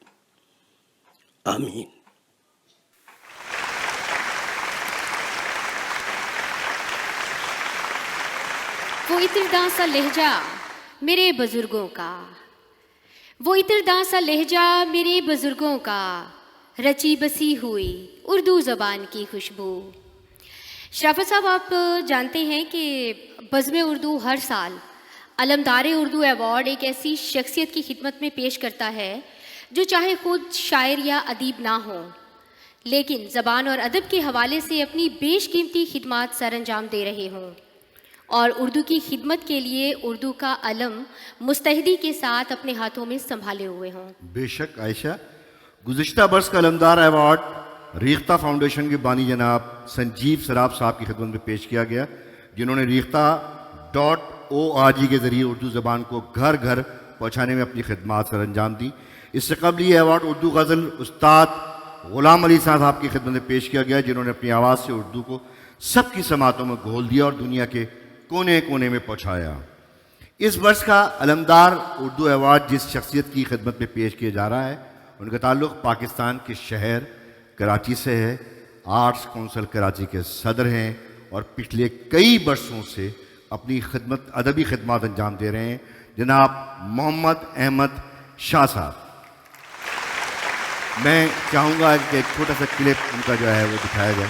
आमीन। वो इतरदा सा लहजा मेरे बुजुर्गों का, वो इतरदा सा लहजा मेरे बुजुर्गों का, रची बसी हुई उर्दू ज़बान की खुशबू। शराफत साहब, आप जानते हैं कि बज़्म उर्दू हर साल अलमदार उर्दू अवार्ड एक ऐसी शख्सियत की खिदमत में पेश करता है जो चाहे खुद शायर या अदीब ना हो, लेकिन ज़बान और अदब के हवाले से अपनी बेशकीमती खिदमत सर अंजाम दे रहे हों और उर्दू की खिदमत के लिए उर्दू का अलम मुस्तैदी के साथ अपने हाथों में संभाले हुए हों। बेशक आयशा, गुज़िश्ता बरस का अलमदार अवार्ड रीख्ता फाउंडेशन के बानी जनाब संजीव सराब साहब की खिदमत में पेश किया गया, जिन्होंने रीख्ता.org के ज़रिए उर्दू ज़बान को घर घर पहुँचाने में अपनी खिदमत सर अंजाम दी। इससे कबल ये अवार्ड उर्दू गज़ल उस्ताद ग़ुलाम अली साहब की खिदमत में पेश किया गया, जिन्होंने अपनी आवाज़ से उर्दू को सबकी समातों में घोल दिया और दुनिया के कोने कोने में पहुँचाया। इस वर्ष का अलमदार उर्दू अवार्ड जिस शख्सियत की खिदमत में पेश किया जा रहा है, उनका ताल्लुक़ पाकिस्तान के शहर कराची से है। आर्ट्स काउंसिल कराची के सदर हैं और पिछले कई बरसों से अपनी खिदमत, अदबी खिदमत अंजाम दे रहे हैं, जनाब मोहम्मद अहमद शाह साहब। मैं चाहूँगा कि एक छोटा सा क्लिप उनका जो है वो दिखाया जाए।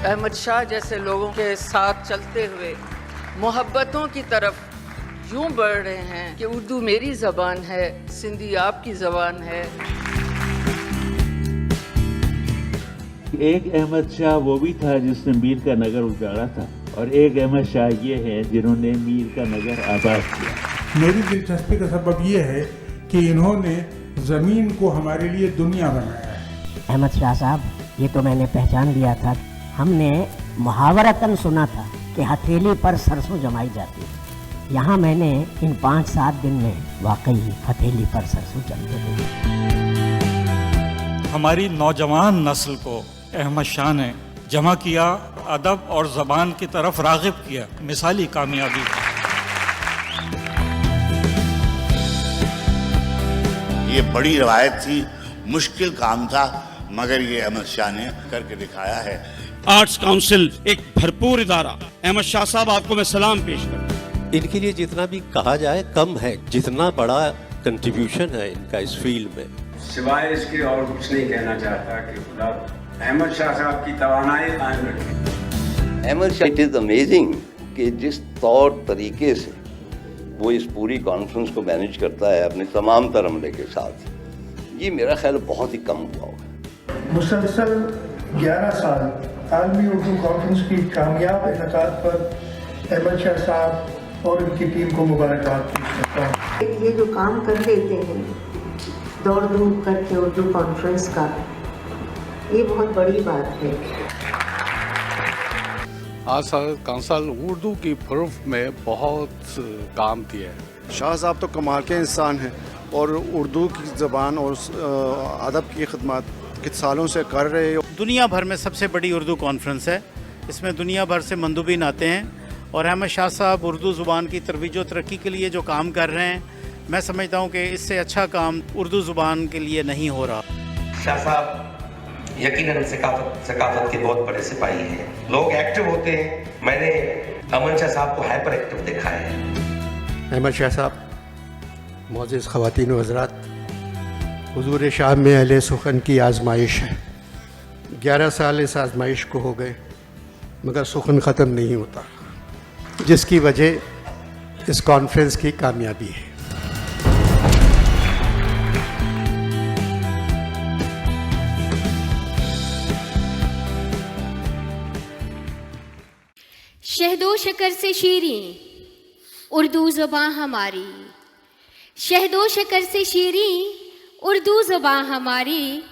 अहमद शाह जैसे लोगों के साथ चलते हुए मोहब्बतों की तरफ यूं बढ़ रहे हैं कि उर्दू मेरी ज़बान है, सिंधी आपकी ज़बान है। एक अहमद शाह वो भी था जिसने मीर का नगर उजाड़ा था, और एक अहमद शाह ये है जिन्होंने मीर का नगर आबाद किया। मेरी दिलचस्पी का सबब ये है कि इन्होंने ज़मीन को हमारे लिए दुनिया बनाया है। अहमद शाह साहब, ये तो मैंने पहचान लिया था। हमने मुहावरतन सुना था कि हथेली पर सरसों जमाई जाती है। यहाँ मैंने इन 5-7 दिन में वाकई हथेली पर सरसों जम गई। हमारी नौजवान नस्ल को अहमद शाह ने जमा किया, अदब और ज़बान की तरफ राग़िब किया। मिसाली कामयाबी। ये बड़ी रवायत थी, मुश्किल काम था, मगर ये अहमद शाह ने करके दिखाया है। आर्ट्स काउंसिल एक भरपूर इदारा। अहमद शाह साहब, आपको मैं सलाम पेश करता हूं। इनके लिए जितना भी कहा जाए कम है, जितना बड़ा कंट्रीब्यूशन है इनका इस फील्ड में। सिवाय इसके और कुछ नहीं कहना चाहता कि खुदा अहमद शाह साहब की तवानाई कायम रखे। Ahmad Shah, it is amazing कि जिस तौर तरीके से वो इस पूरी कॉन्फ्रेंस को मैनेज करता है अपने तमाम तरमले के साथ, ये मेरा ख्याल बहुत ही कम हुआ होगा। मुसलसल 11 साल आलमी उर्दू कॉन्फ्रेंस की कामयाब इनकाद पर अहमद शाह साहब और उनकी टीम को मुबारकबाद पेश करता हूँ। ये जो काम कर लेते हैं दौड़ धूप करके उर्दू कॉन्फ्रेंस का, ये बहुत बड़ी बात है। आर्ट्स काउंसिल उर्दू की फ़रोग़ में बहुत काम किया है। शाह साहब तो कमाल के इंसान हैं और उर्दू की ज़बान और अदब की खिदमत कुछ सालों से कर रहे हो। दुनिया भर में सबसे बड़ी उर्दू कॉन्फ्रेंस है, इसमें दुनिया भर से मंदूबीन आते हैं और अहमद शाह साहब उर्दू ज़ुबान की तरवीज व तरक्की के लिए जो काम कर रहे हैं, मैं समझता हूँ कि इससे अच्छा काम उर्दू ज़ुबान के लिए नहीं हो रहा। शाह साहब यकीनन सकाफत के बहुत बड़े सिपाही हैं। लोग एक्टिव होते हैं, मैंने अमन शाह साहब को हाइपर एक्टिव देखा है। अहमद शाह साहब, मोअज़्ज़िज़ ख़वातीन व हज़रात, हुज़ूर शाह में अहले सुखन की आजमाइश है। 11 साल इस आजमाइश को हो गए, मगर सुखन ख़त्म नहीं होता, जिसकी वजह इस कॉन्फ्रेंस की कामयाबी है। शहदो शकर से शीरी उर्दू ज़ुबान हमारी, शहदो शकर से शीरी उर्दू ज़ुबान हमारी,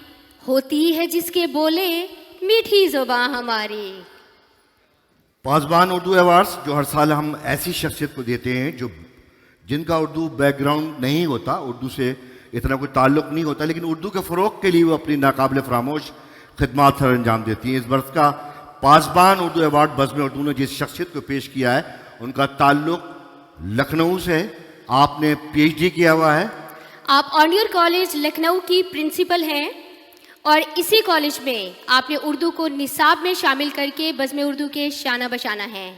होती है जिसके बोले मीठी ज़ुबान हमारी। पासबान उर्दू अवार्ड्स जो हर साल हम ऐसी शख्सियत को देते हैं जो जिनका उर्दू बैकग्राउंड नहीं होता, उर्दू से इतना कोई ताल्लुक़ नहीं होता, लेकिन उर्दू के फ़रोग़ के लिए वो अपनी नाकाबिल फरामोश खिदमात सर अंजाम देती हैं। इस वर्ष का पासबान उर्दू अवार्ड बज़्म उर्दू ने जिस शख्सियत को पेश किया है उनका ताल्लुक़ लखनऊ से। आपने PhD किया हुआ है। आप ऑनियर कॉलेज लखनऊ की प्रिंसिपल हैं और इसी कॉलेज में आपने उर्दू को निसाब में शामिल करके बज़्म उर्दू के शाना बशाना हैं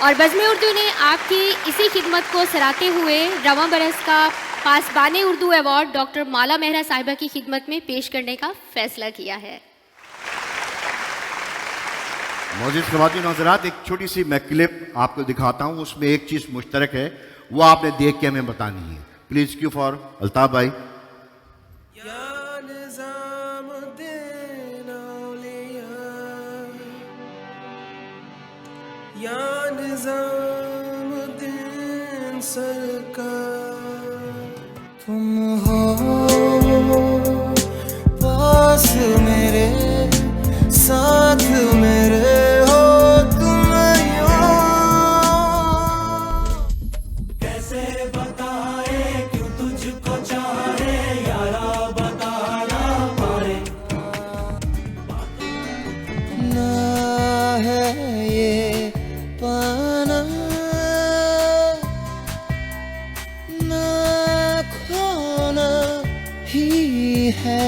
और बज़्म उर्दू ने आपकी इसी खिदमत को सराहते हुए रवां बरस का पासबान उर्दू अवार्ड डॉक्टर माला मेहरा साहिबा की खिदमत में पेश करने का फैसला किया है। मौजूद ख़वातीन और हज़रात, एक छोटी सी मैं क्लिप आपको दिखाता हूँ, उसमें एक चीज़ मुश्तरक है, वो आपने देख के हमें बतानी है। प्लीज़ क्यू फॉर अल्ताफ़ भाई। या निज़ामुद्दीन सरकार, तुम हो पास मेरे, साथ मेरे हो तुम यूं। कैसे बताए क्यों तुझको चाहे यारा, बता ना पाए ना है ये पाना ना खोना ही है।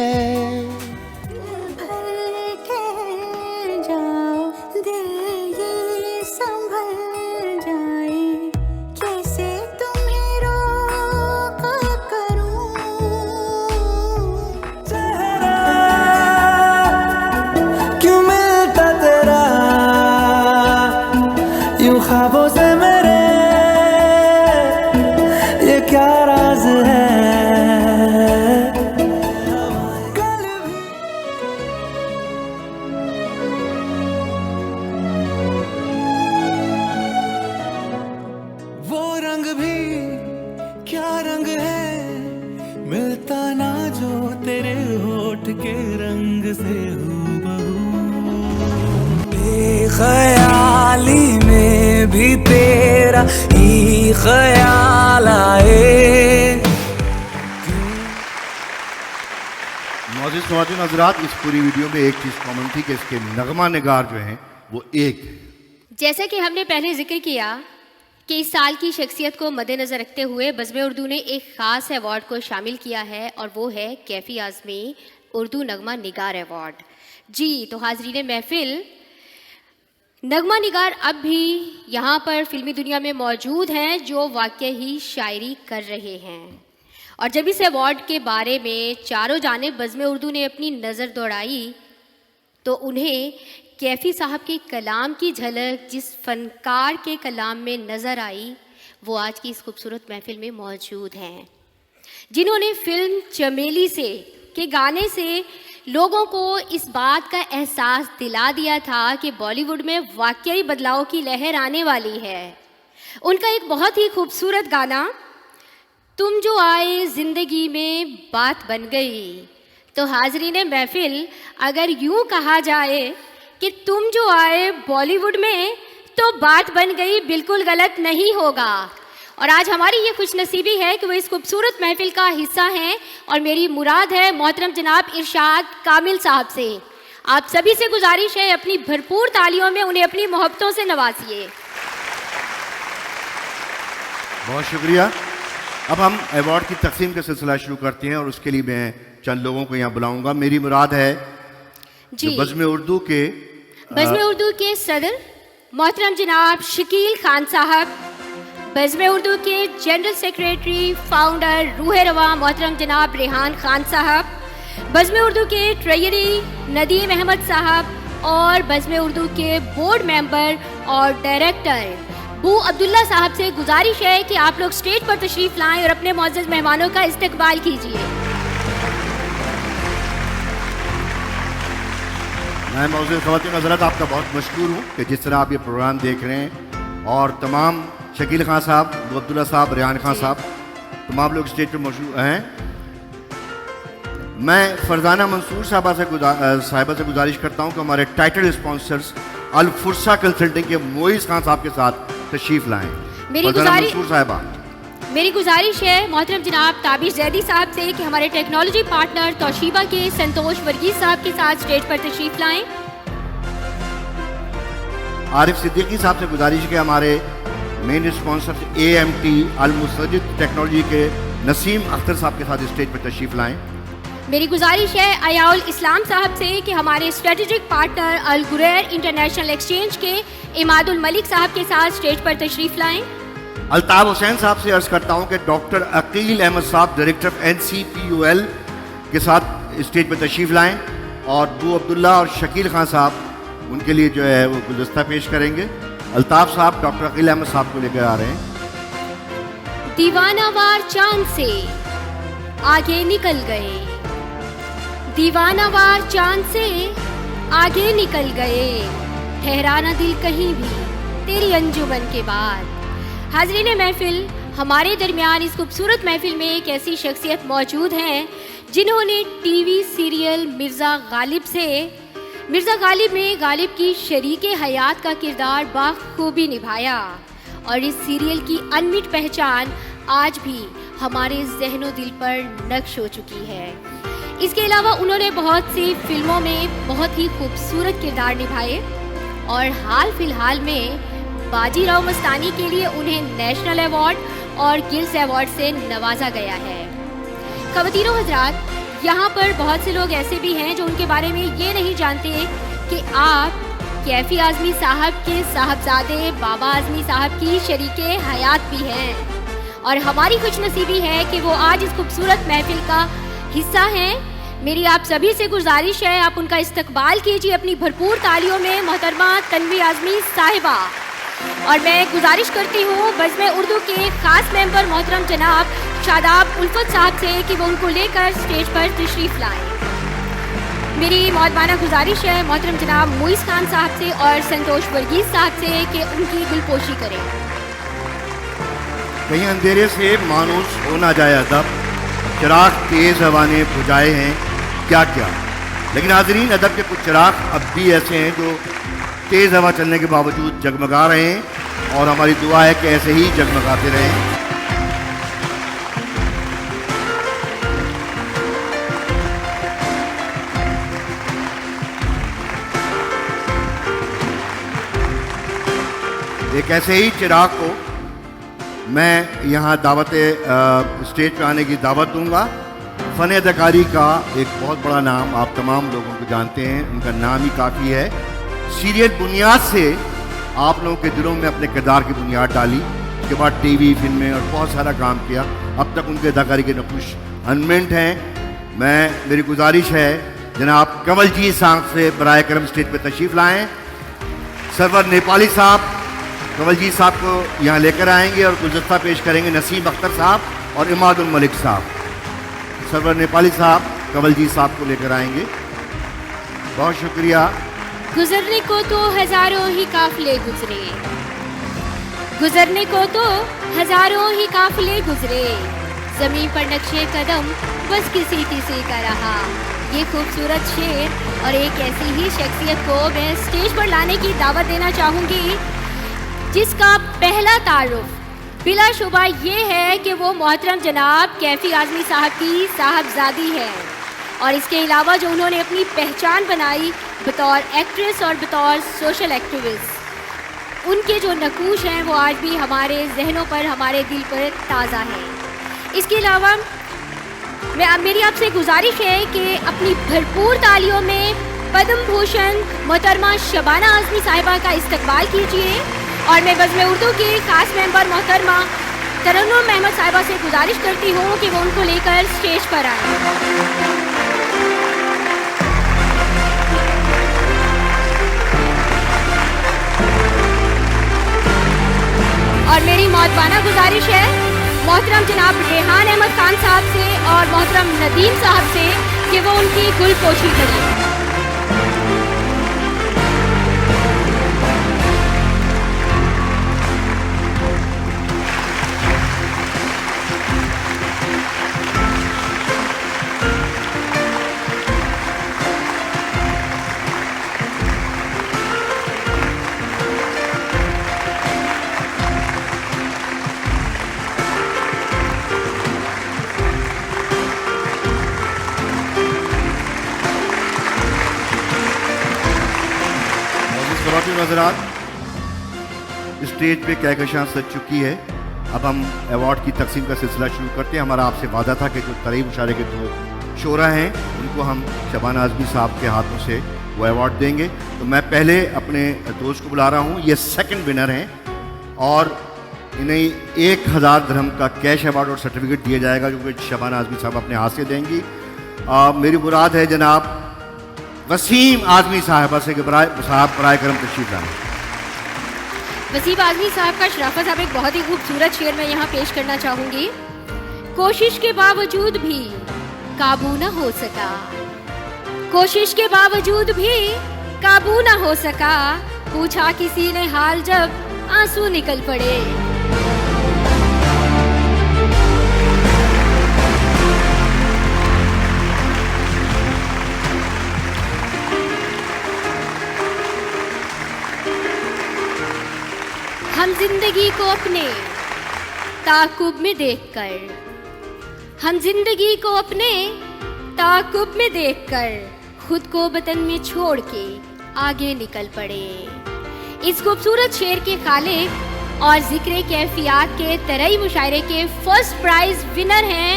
ख्वाबों से मेरे ये क्या राज है। वो रंग भी क्या रंग है, मिलता ना जो तेरे होठ के रंग से हूबहू। बेख्याली में भी तेरा ही ख्याल आए। मौजूद ख़वातीन और हज़रात, इस पूरी वीडियो में एक चीज़ कॉमन थी कि इसके नगमा निगार जो हैं वो एक है। जैसा कि हमने पहले जिक्र किया कि इस साल की शख्सियत को मद्देनज़र रखते हुए बज़्म उर्दू ने एक ख़ास अवार्ड को शामिल किया है और वो है कैफ़ी आज़मी उर्दू नगमा निगार अवार्ड। जी तो हाज़रीन महफिल, नगमा निगार अब भी यहाँ पर फिल्मी दुनिया में मौजूद हैं जो वाकई ही शायरी कर रहे हैं। और जब इस अवार्ड के बारे में चारों जानिब बज़्म उर्दू ने अपनी नज़र दौड़ाई तो उन्हें कैफ़ी साहब के कलाम की झलक जिस फ़नकार के कलाम में नज़र आई वो आज की इस खूबसूरत महफिल में मौजूद हैं, जिन्होंने फिल्म चमेली से के गाने से लोगों को इस बात का एहसास दिला दिया था कि बॉलीवुड में वाकई बदलाव की लहर आने वाली है। उनका एक बहुत ही खूबसूरत गाना तुम जो आए ज़िंदगी में बात बन गई। तो हाज़रीन महफिल, अगर यूँ कहा जाए कि तुम जो आए बॉलीवुड में तो बात बन गई, बिल्कुल गलत नहीं होगा। और आज हमारी ये खुशनसीबी है कि वो इस खूबसूरत महफिल का हिस्सा हैं और मेरी मुराद है मोहतरम जनाब इरशाद कामिल साहब से। आप सभी से गुजारिश है अपनी भरपूर तालियों में उन्हें अपनी मोहब्बतों से नवाजिए। बहुत शुक्रिया। अब हम अवार्ड की तकसीम का सिलसिला शुरू करते हैं और उसके लिए मैं चंद लोगों को यहाँ बुलाऊंगा। मेरी मुराद है जी बज़्म उर्दू के सदर मोहतरम जनाब शकील खान साहब, बज़्म उर्दू के जनरल सेक्रेटरी फाउंडर रूह रवा मोहतरम जनाब रेहान खान साहब, बज़्म उर्दू के ट्रेजरी नदीम अहमद साहब और बज़्म उर्दू के बोर्ड मेंबर और डायरेक्टर बू अब्दुल्ला साहब से गुजारिश है कि आप लोग स्टेज पर तशरीफ़ लाएं और अपने मुअज़्ज़ज़ मेहमानों का इस्तकबाल कीजिए। मैं मौजूद ख़वातीन हज़रात आपका बहुत मशकूर हूँ कि जिस तरह आप ये प्रोग्राम देख रहे हैं और तमाम शकील खान साहब, अब्दुल्ला साहब, रेहान खान साहब, तमाम लोग स्टेज पर मौजूद हैं। मैं फरजाना मंसूर साहिबा से गुजारिश करता हूँ कि हमारे टाइटल स्पॉन्सर्स अल फुरसा कंसल्टिंग के मोइज़ खान साहब के साथ तशरीफ़ लाएँ। मेरी गुजारिश है मोहतरम जनाब ताबिश जैदी साहब से कि हमारे टेक्नोलॉजी पार्टनर तोशीबा के संतोष वर्गीस साहब के साथ स्टेज पर तशरीफ लाएं। आरिफ सिद्दीकी साहब से गुजारिश है कि हमारे मेन स्पॉन्सर AMT अल मुसजिद टेक्नोलॉजी के नसीम अख्तर साहब के साथ स्टेज पर तशरीफ लाएं। मेरी गुजारिश है अयाउल इस्लाम साहब से कि हमारे स्ट्रेटेजिक पार्टनर अल गुरैर इंटरनेशनल एक्सचेंज के इमादुल मलिक साहब के साथ स्टेज पर तशरीफ लाएं। अल्ताफ हुसैन साहब से अर्ज करता हूँ कि डॉक्टर अकील अहमद साहब डायरेक्टर ऑफ NCPUL के साथ स्टेज पर तशरीफ़ लाएं और बू अब्दुल्ला और शकील खान साहब उनके लिए जो है वो गुलदस्ता पेश करेंगे। अल्ताफ साहब डॉक्टर अकील अहमद साहब को लेकर आ रहे हैं। दीवानावार चांद से आगे निकल गए, दीवानावार चांद से आगे निकल गए, ठहराना दिल कहीं भी तेरी अंजुमन के बाद। हाज़रीन महफिल, हमारे दरमियान इस खूबसूरत महफिल में एक ऐसी शख्सियत मौजूद हैं जिन्होंने टीवी सीरियल मिर्ज़ा गालिब में गालिब की शरीके हयात का किरदार बाखूबी निभाया और इस सीरियल की अनमिट पहचान आज भी हमारे ज़हनो दिल पर नक्श हो चुकी है। इसके अलावा उन्होंने बहुत सी फिल्मों में बहुत ही खूबसूरत किरदार निभाए और हाल फिलहाल में बाजीराव मस्तानी के लिए उन्हें नेशनल अवार्ड और गिल्स अवार्ड से नवाजा गया है। ख़वातीनो हज़रात, यहाँ पर बहुत से लोग ऐसे भी हैं जो उनके बारे में ये नहीं जानते कि आप कैफ़ी आज़मी साहब के साहबजादे बाबा आज़मी साहब की शरीके हयात भी हैं और हमारी खुशनसीबी है कि वो आज इस खूबसूरत महफिल का हिस्सा हैं। मेरी आप सभी से गुजारिश है आप उनका इस्तकबाल कीजिए अपनी भरपूर तालियों में मोहतरमा तन्वी आज़मी साहिबा। और मैं गुजारिश करती हूँ बज़्म उर्दू के ख़ास मेंबर मोहतरम जनाब शादाब उल्फत साहब से कि वो उनको लेकर स्टेज पर तशरीफ़ लाएं। मेरी मौजूदा गुजारिश है मोहतरम जनाब मोइज़ खान साहब से और संतोष वर्गीस साहब से कि उनकी गुलपोशी करें। कहीं अंधेरे से मानूस हो ना जाए अदब, चिराग तेज़ हवा ने बुझाए हैं क्या क्या। लेकिन हाज़रीन, अदब के कुछ चिराग अब भी ऐसे हैं जो तेज़ हवा चलने के बावजूद जगमगा रहे हैं और हमारी दुआ है कि ऐसे ही जगमगाते रहें। एक ऐसे ही चिराग को मैं यहाँ स्टेज पे आने की दावत दूंगा। फ़न अदाकारी का एक बहुत बड़ा नाम आप तमाम लोगों को जानते हैं, उनका नाम ही काफ़ी है। सीरियल बुनियाद से आप लोगों के दिलों में अपने किरदार की बुनियाद डाली, उसके बाद टीवी फिल्में और बहुत सारा काम किया। अब तक उनके अदाकारी के नकुश अनमेंट हैं। मेरी गुजारिश है जनाब कंवलजीत साहब से बराए करम स्टेज पर तशरीफ़ लाएँ। सरवर नेपाली साहब कंवलजीत साहब को यहाँ लेकर आएंगे और गुलदस्ता पेश करेंगे नसीम अख्तर साहब और इमादुल मलिक साहब। सरवर नेपाली साहब कंवलजीत साहब को लेकर आएंगे। बहुत शुक्रिया। गुजरने को तो हजारों ही काफिले गुजरे, गुजरने को तो हजारों ही काफिले गुजरे, जमीन पर नक्शे कदम बस किसी का रहा। ये खूबसूरत शेर और एक ऐसी ही शख्सियत को मैं स्टेज पर लाने की दावत देना चाहूँगी जिसका पहला तारुफ बिलाशुबा ये है कि वो मोहतरम जनाब कैफ़ी आज़मी साहब की साहबजादी है और इसके अलावा जो उन्होंने अपनी पहचान बनाई बतौर एक्ट्रेस और बतौर सोशल एक्टिविस्ट, उनके जो नकूश हैं वो आज भी हमारे जहनों पर, हमारे दिल पर ताज़ा हैं। इसके अलावा मेरी आपसे गुजारिश है कि अपनी भरपूर तालियों में पद्म भूषण मोहतरमा शबाना आज़मी साहिबा का इस्तकबाल कीजिए और मैं बज़्म उर्दू की ख़ास मेंबर मोहतरमा तरन्नुम अहमद साहिबा से गुजारिश करती हूँ कि वो उनको लेकर स्टेज पर आएँ। और मेरी मौजूदा गुजारिश है मोहतरम जनाब रेहान अहमद खान साहब से और मोहतरम नदीम साहब से कि वो उनकी गुलपोशी करें। ख़वातीन हज़रात, स्टेज पे कहकशां सज चुकी है। अब हम अवार्ड की तकसीम का सिलसिला शुरू करते हैं। हमारा आपसे वादा था कि जो तरीब मुशारे के 2 शोरा हैं उनको हम शबाना आज़मी साहब के हाथों से वो अवार्ड देंगे। तो मैं पहले अपने दोस्त को बुला रहा हूँ, ये सेकंड विनर हैं और इन्हें 1000 दिरहम का कैश अवार्ड और सर्टिफिकेट दिया जाएगा जो कि शबाना आज़मी साहब अपने हाथ से देंगी। मेरी मुराद है जनाब वसीम आज़मी साहबा से साहब बराए करम तशरीफ लाएं। वसीम आज़मी साहब का शराफत साहब एक बहुत ही खूबसूरत शेर मैं यहाँ पेश करना चाहूँगी। कोशिश के बावजूद भी काबू न हो सका, कोशिश के बावजूद भी काबू न हो सका, पूछा किसी ने हाल जब आंसू निकल पड़े। हम जिंदगी को अपने ताकुब में देखकर, हम जिंदगी को अपने ताकुब में देखकर खुद को वतन में छोड़ के आगे निकल पड़े। इस खूबसूरत शेर के खालिक और जिक्र कैफियत के तरई मुशायरे के फर्स्ट प्राइज विनर हैं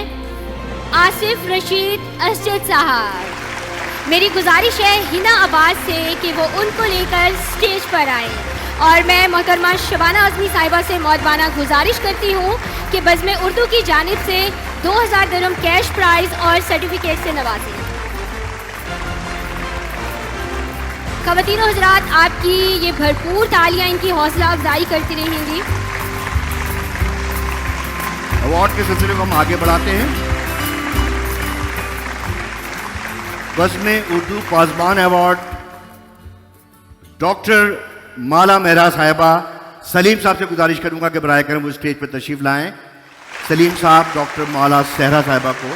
आसिफ रशीद असजद साहब। मेरी गुजारिश है हिना अब्बास से कि वो उनको लेकर स्टेज पर आए और मैं मोहतरमा शबाना आज़मी साहिबा से मौदबाना गुजारिश करती हूँ कि बज़्म उर्दू की जानिब से 2000 दिरहम कैश प्राइज और सर्टिफिकेट से नवाजें। ख़वातीन हज़रात, आपकी ये भरपूर तालियां इनकी हौसला अफजाई करती रहेंगी। अवार्ड के सिलसिले को हम आगे बढ़ाते हैं। बज़्म उर्दू पासबान अवार्ड डॉक्टर माला मेहरा साहिबा। सलीम साहब से गुजारिश करूंगा कि बराए करम वो स्टेज पर तशरीफ लाएं। सलीम साहब डॉक्टर माला सहरा साहिबा को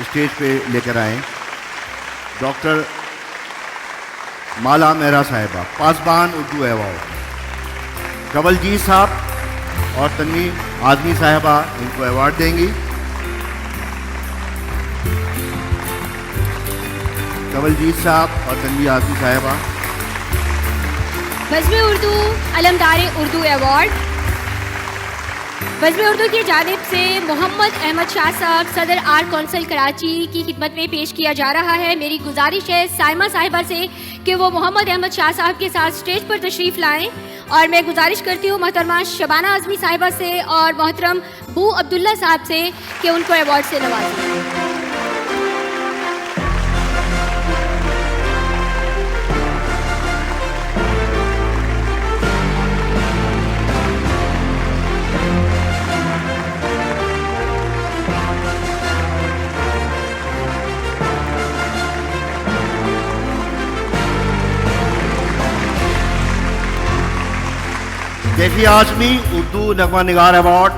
स्टेज पे लेकर आएं। डॉक्टर माला मेहरा साहिबा पासबान उर्दू अवार्ड। कवलजीत साहब और तन्वी आज़मी साहिबा इनको अवार्ड देंगी। कवलजीत साहब और तन्वी आज़मी साहिबा। बज़्म उर्दू अलमदारे उर्दू अवार्ड बज़्म उर्दू की जानिब से मोहम्मद अहमद शाह साहब सदर आर्ट कौंसिल कराची की खिदमत में पेश किया जा रहा है। मेरी गुजारिश है साइमा साहिबा से कि वो मोहम्मद अहमद शाह साहब के साथ स्टेज पर तशरीफ़ लाएं और मैं गुजारिश करती हूँ मोहतरमा शबाना आज़मी साहिबा से और मोहतरम बू अब्दुल्ला साहब से कि उनको अवार्ड से नवाजें। कैफी आज़मी उर्दू नगमा निगार अवार्ड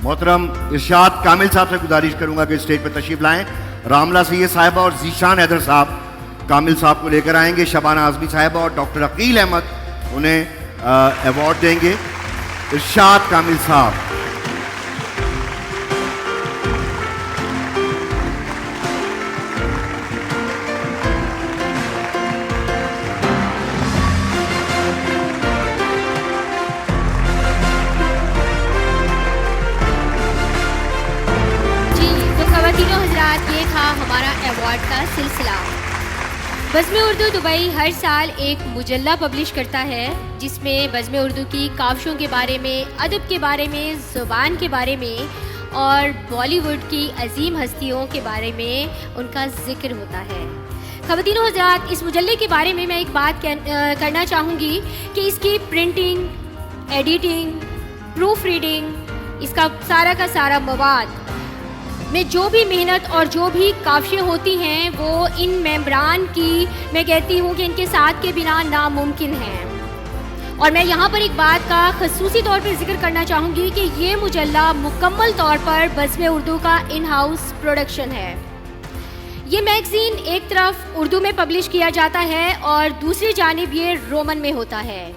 मोहतरम इरशाद कामिल साहब से गुजारिश करूंगा कि स्टेज पर तशरीफ लाएं। रामला सैयद साहिबा और जीशान हैदर साहब कामिल साहब को लेकर आएंगे। शबाना आज़मी साहिबा और डॉक्टर अकील अहमद उन्हें अवार्ड देंगे। इरशाद कामिल साहब। ये था हमारा अवार्ड का सिलसिला। बज़्म उर्दू दुबई हर साल एक मुजल्ला पब्लिश करता है जिसमें बज़्म उर्दू की काविशों के बारे में, अदब के बारे में, ज़ुबान के बारे में और बॉलीवुड की अजीम हस्तियों के बारे में उनका जिक्र होता है। ख़वातीन हज़रात, इस मुजल्ले के बारे में मैं एक बात करना चाहूँगी कि इसकी प्रिंटिंग, एडिटिंग, प्रूफ रीडिंग, इसका सारा का सारा मवाद में जो भी मेहनत और जो भी काविशें होती हैं वो इन मेंबरान की, मैं कहती हूँ कि इनके साथ के बिना नामुमकिन है। और मैं यहाँ पर एक बात का खसूसी तौर पर जिक्र करना चाहूँगी कि ये मुजल्ला मुकम्मल तौर पर बज़्म उर्दू का इन हाउस प्रोडक्शन है। ये मैगज़ीन एक तरफ उर्दू में पब्लिश किया जाता है और दूसरी जानिब ये रोमन में होता है।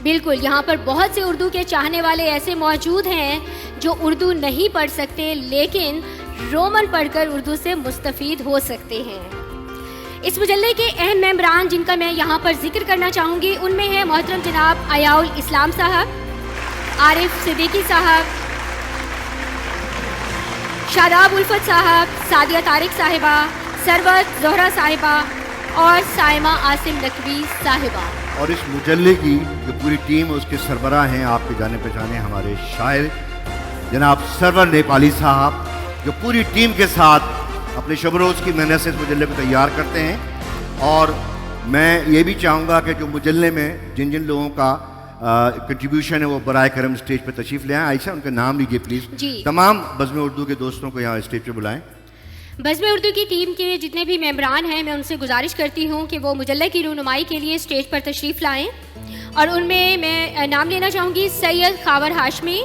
बिल्कुल, यहाँ पर बहुत से उर्दू के चाहने वाले ऐसे मौजूद हैं जो उर्दू नहीं पढ़ सकते लेकिन रोमन पढ़कर उर्दू से मुस्तफ़ीद हो सकते हैं। इस मुजल्ले के अहम मेंबरान जिनका मैं यहाँ पर जिक्र करना चाहूँगी उनमें है मोहतरम जनाब अयाउल इस्लाम साहब, आरिफ सिद्दीकी साहब, शादाब उल्फत साहब, सादिया तारिक साहिबा, सरवत जोहरा साहिबा और साइमा आसिम नकवी साहिबा। और इस मुजल्ले की जो पूरी टीम है उसके सरबराह हैं आपके जाने पहचाने हमारे शायर जनाब सरवर नेपाली साहब, जो पूरी टीम के साथ अपने शब-रोज़ की मेहनत से इस मुजल्ले को तैयार करते हैं। और मैं ये भी चाहूँगा कि जो मुजल्ले में जिन जिन लोगों का कंट्रीब्यूशन है वो बराए करम स्टेज पर तशरीफ़ ले आएँ। आयशा उनका नाम लीजिए प्लीज़। तमाम बज़्म उर्दू के दोस्तों को यहाँ स्टेज पर बुलाएं। बज़्म उर्दू की टीम के जितने भी मेंबरान हैं मैं उनसे गुजारिश करती हूँ कि वो मुजल्ले की रहनुमाई के लिए स्टेज पर तशरीफ़ लाएँ। और उनमें मैं नाम लेना चाहूँगी सैयद खावर हाशमी,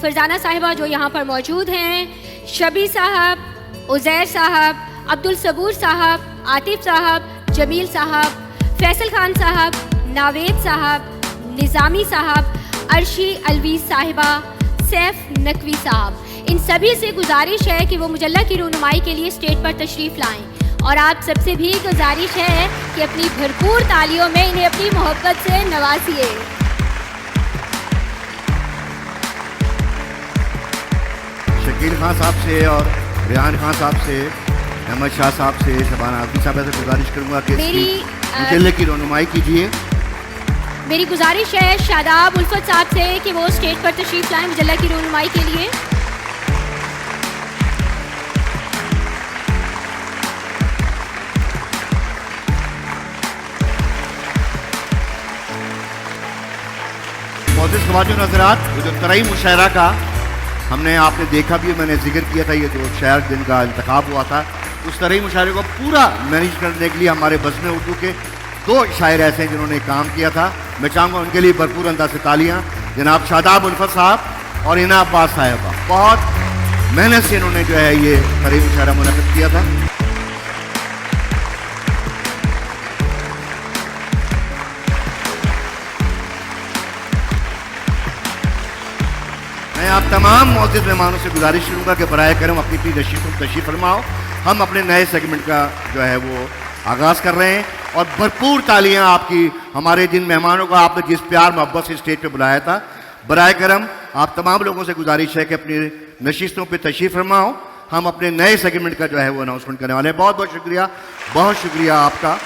फरजाना साहिबा जो यहाँ पर मौजूद हैं, शबी साहब, उज़ैर साहब, अब्दुल सबूर साहब, आतिफ साहब, जमील साहब, फैसल खान साहब, नावेद साहब, निज़ामी साहब, अर्शी अलवी साहिबा, सैफ नकवी साहब। इन सभी से गुजारिश है कि वो मुजल्ला की रहनुमाई के लिए स्टेज पर तशरीफ़ लाएं। और आप सबसे भी गुजारिश है कि अपनी भरपूर तालियों में इन्हें अपनी मोहब्बत से नवाजिए। शकील खान साहब से और रेहान खान साहब से, अहमद शाह साहब से, शबाना आज़मी साहब से गुजारिश करूँगा कि मुजल्ले की रहनुमाई कीजिए। मेरी गुजारिश है शादाब उल्फत साहब से कि वो स्टेज पर तशरीफ़ लाएं मुजल्ला की रहनुमाई के लिए। मोअज़्ज़िज़ ख़वातीन हज़रात, वो जो तराई मुशायरा का हमने आपने देखा भी, मैंने जिक्र किया था, ये जो शायर जिनका इंतखाब हुआ था, उस तराई मुशायरे को पूरा मैनेज करने के लिए हमारे बज़्म उर्दू के 2 शायर ऐसे हैं जिन्होंने काम किया था। मैं चाहूँगा उनके लिए भरपूर अंदाज से तालियाँ। जनाब शादाब उल्फत साहब और इना अब्बास साहिबा, बहुत मेहनत से इन्होंने जो है ये तराई मुशायरा मुनक़्क़िद किया था। मैं आप तमाम मौजूद मेहमानों से गुजारिश करूँगा कि बराए करम अपनी अपनी तशरीफ़ फरमाओ। हम अपने नए सेगमेंट का जो है वो आगाज़ कर रहे हैं और भरपूर तालियां आपकी हमारे जिन मेहमानों को आपने जिस प्यार मोहब्बत से स्टेज पे बुलाया था। बराए करम आप तमाम लोगों से गुजारिश है कि अपनी नशिस्तों पे तशरीफ़ फरमाओ। हम अपने नए सेगमेंट का जो है वो अनाउंसमेंट करने वाले हैं। बहुत बहुत शुक्रिया आपका।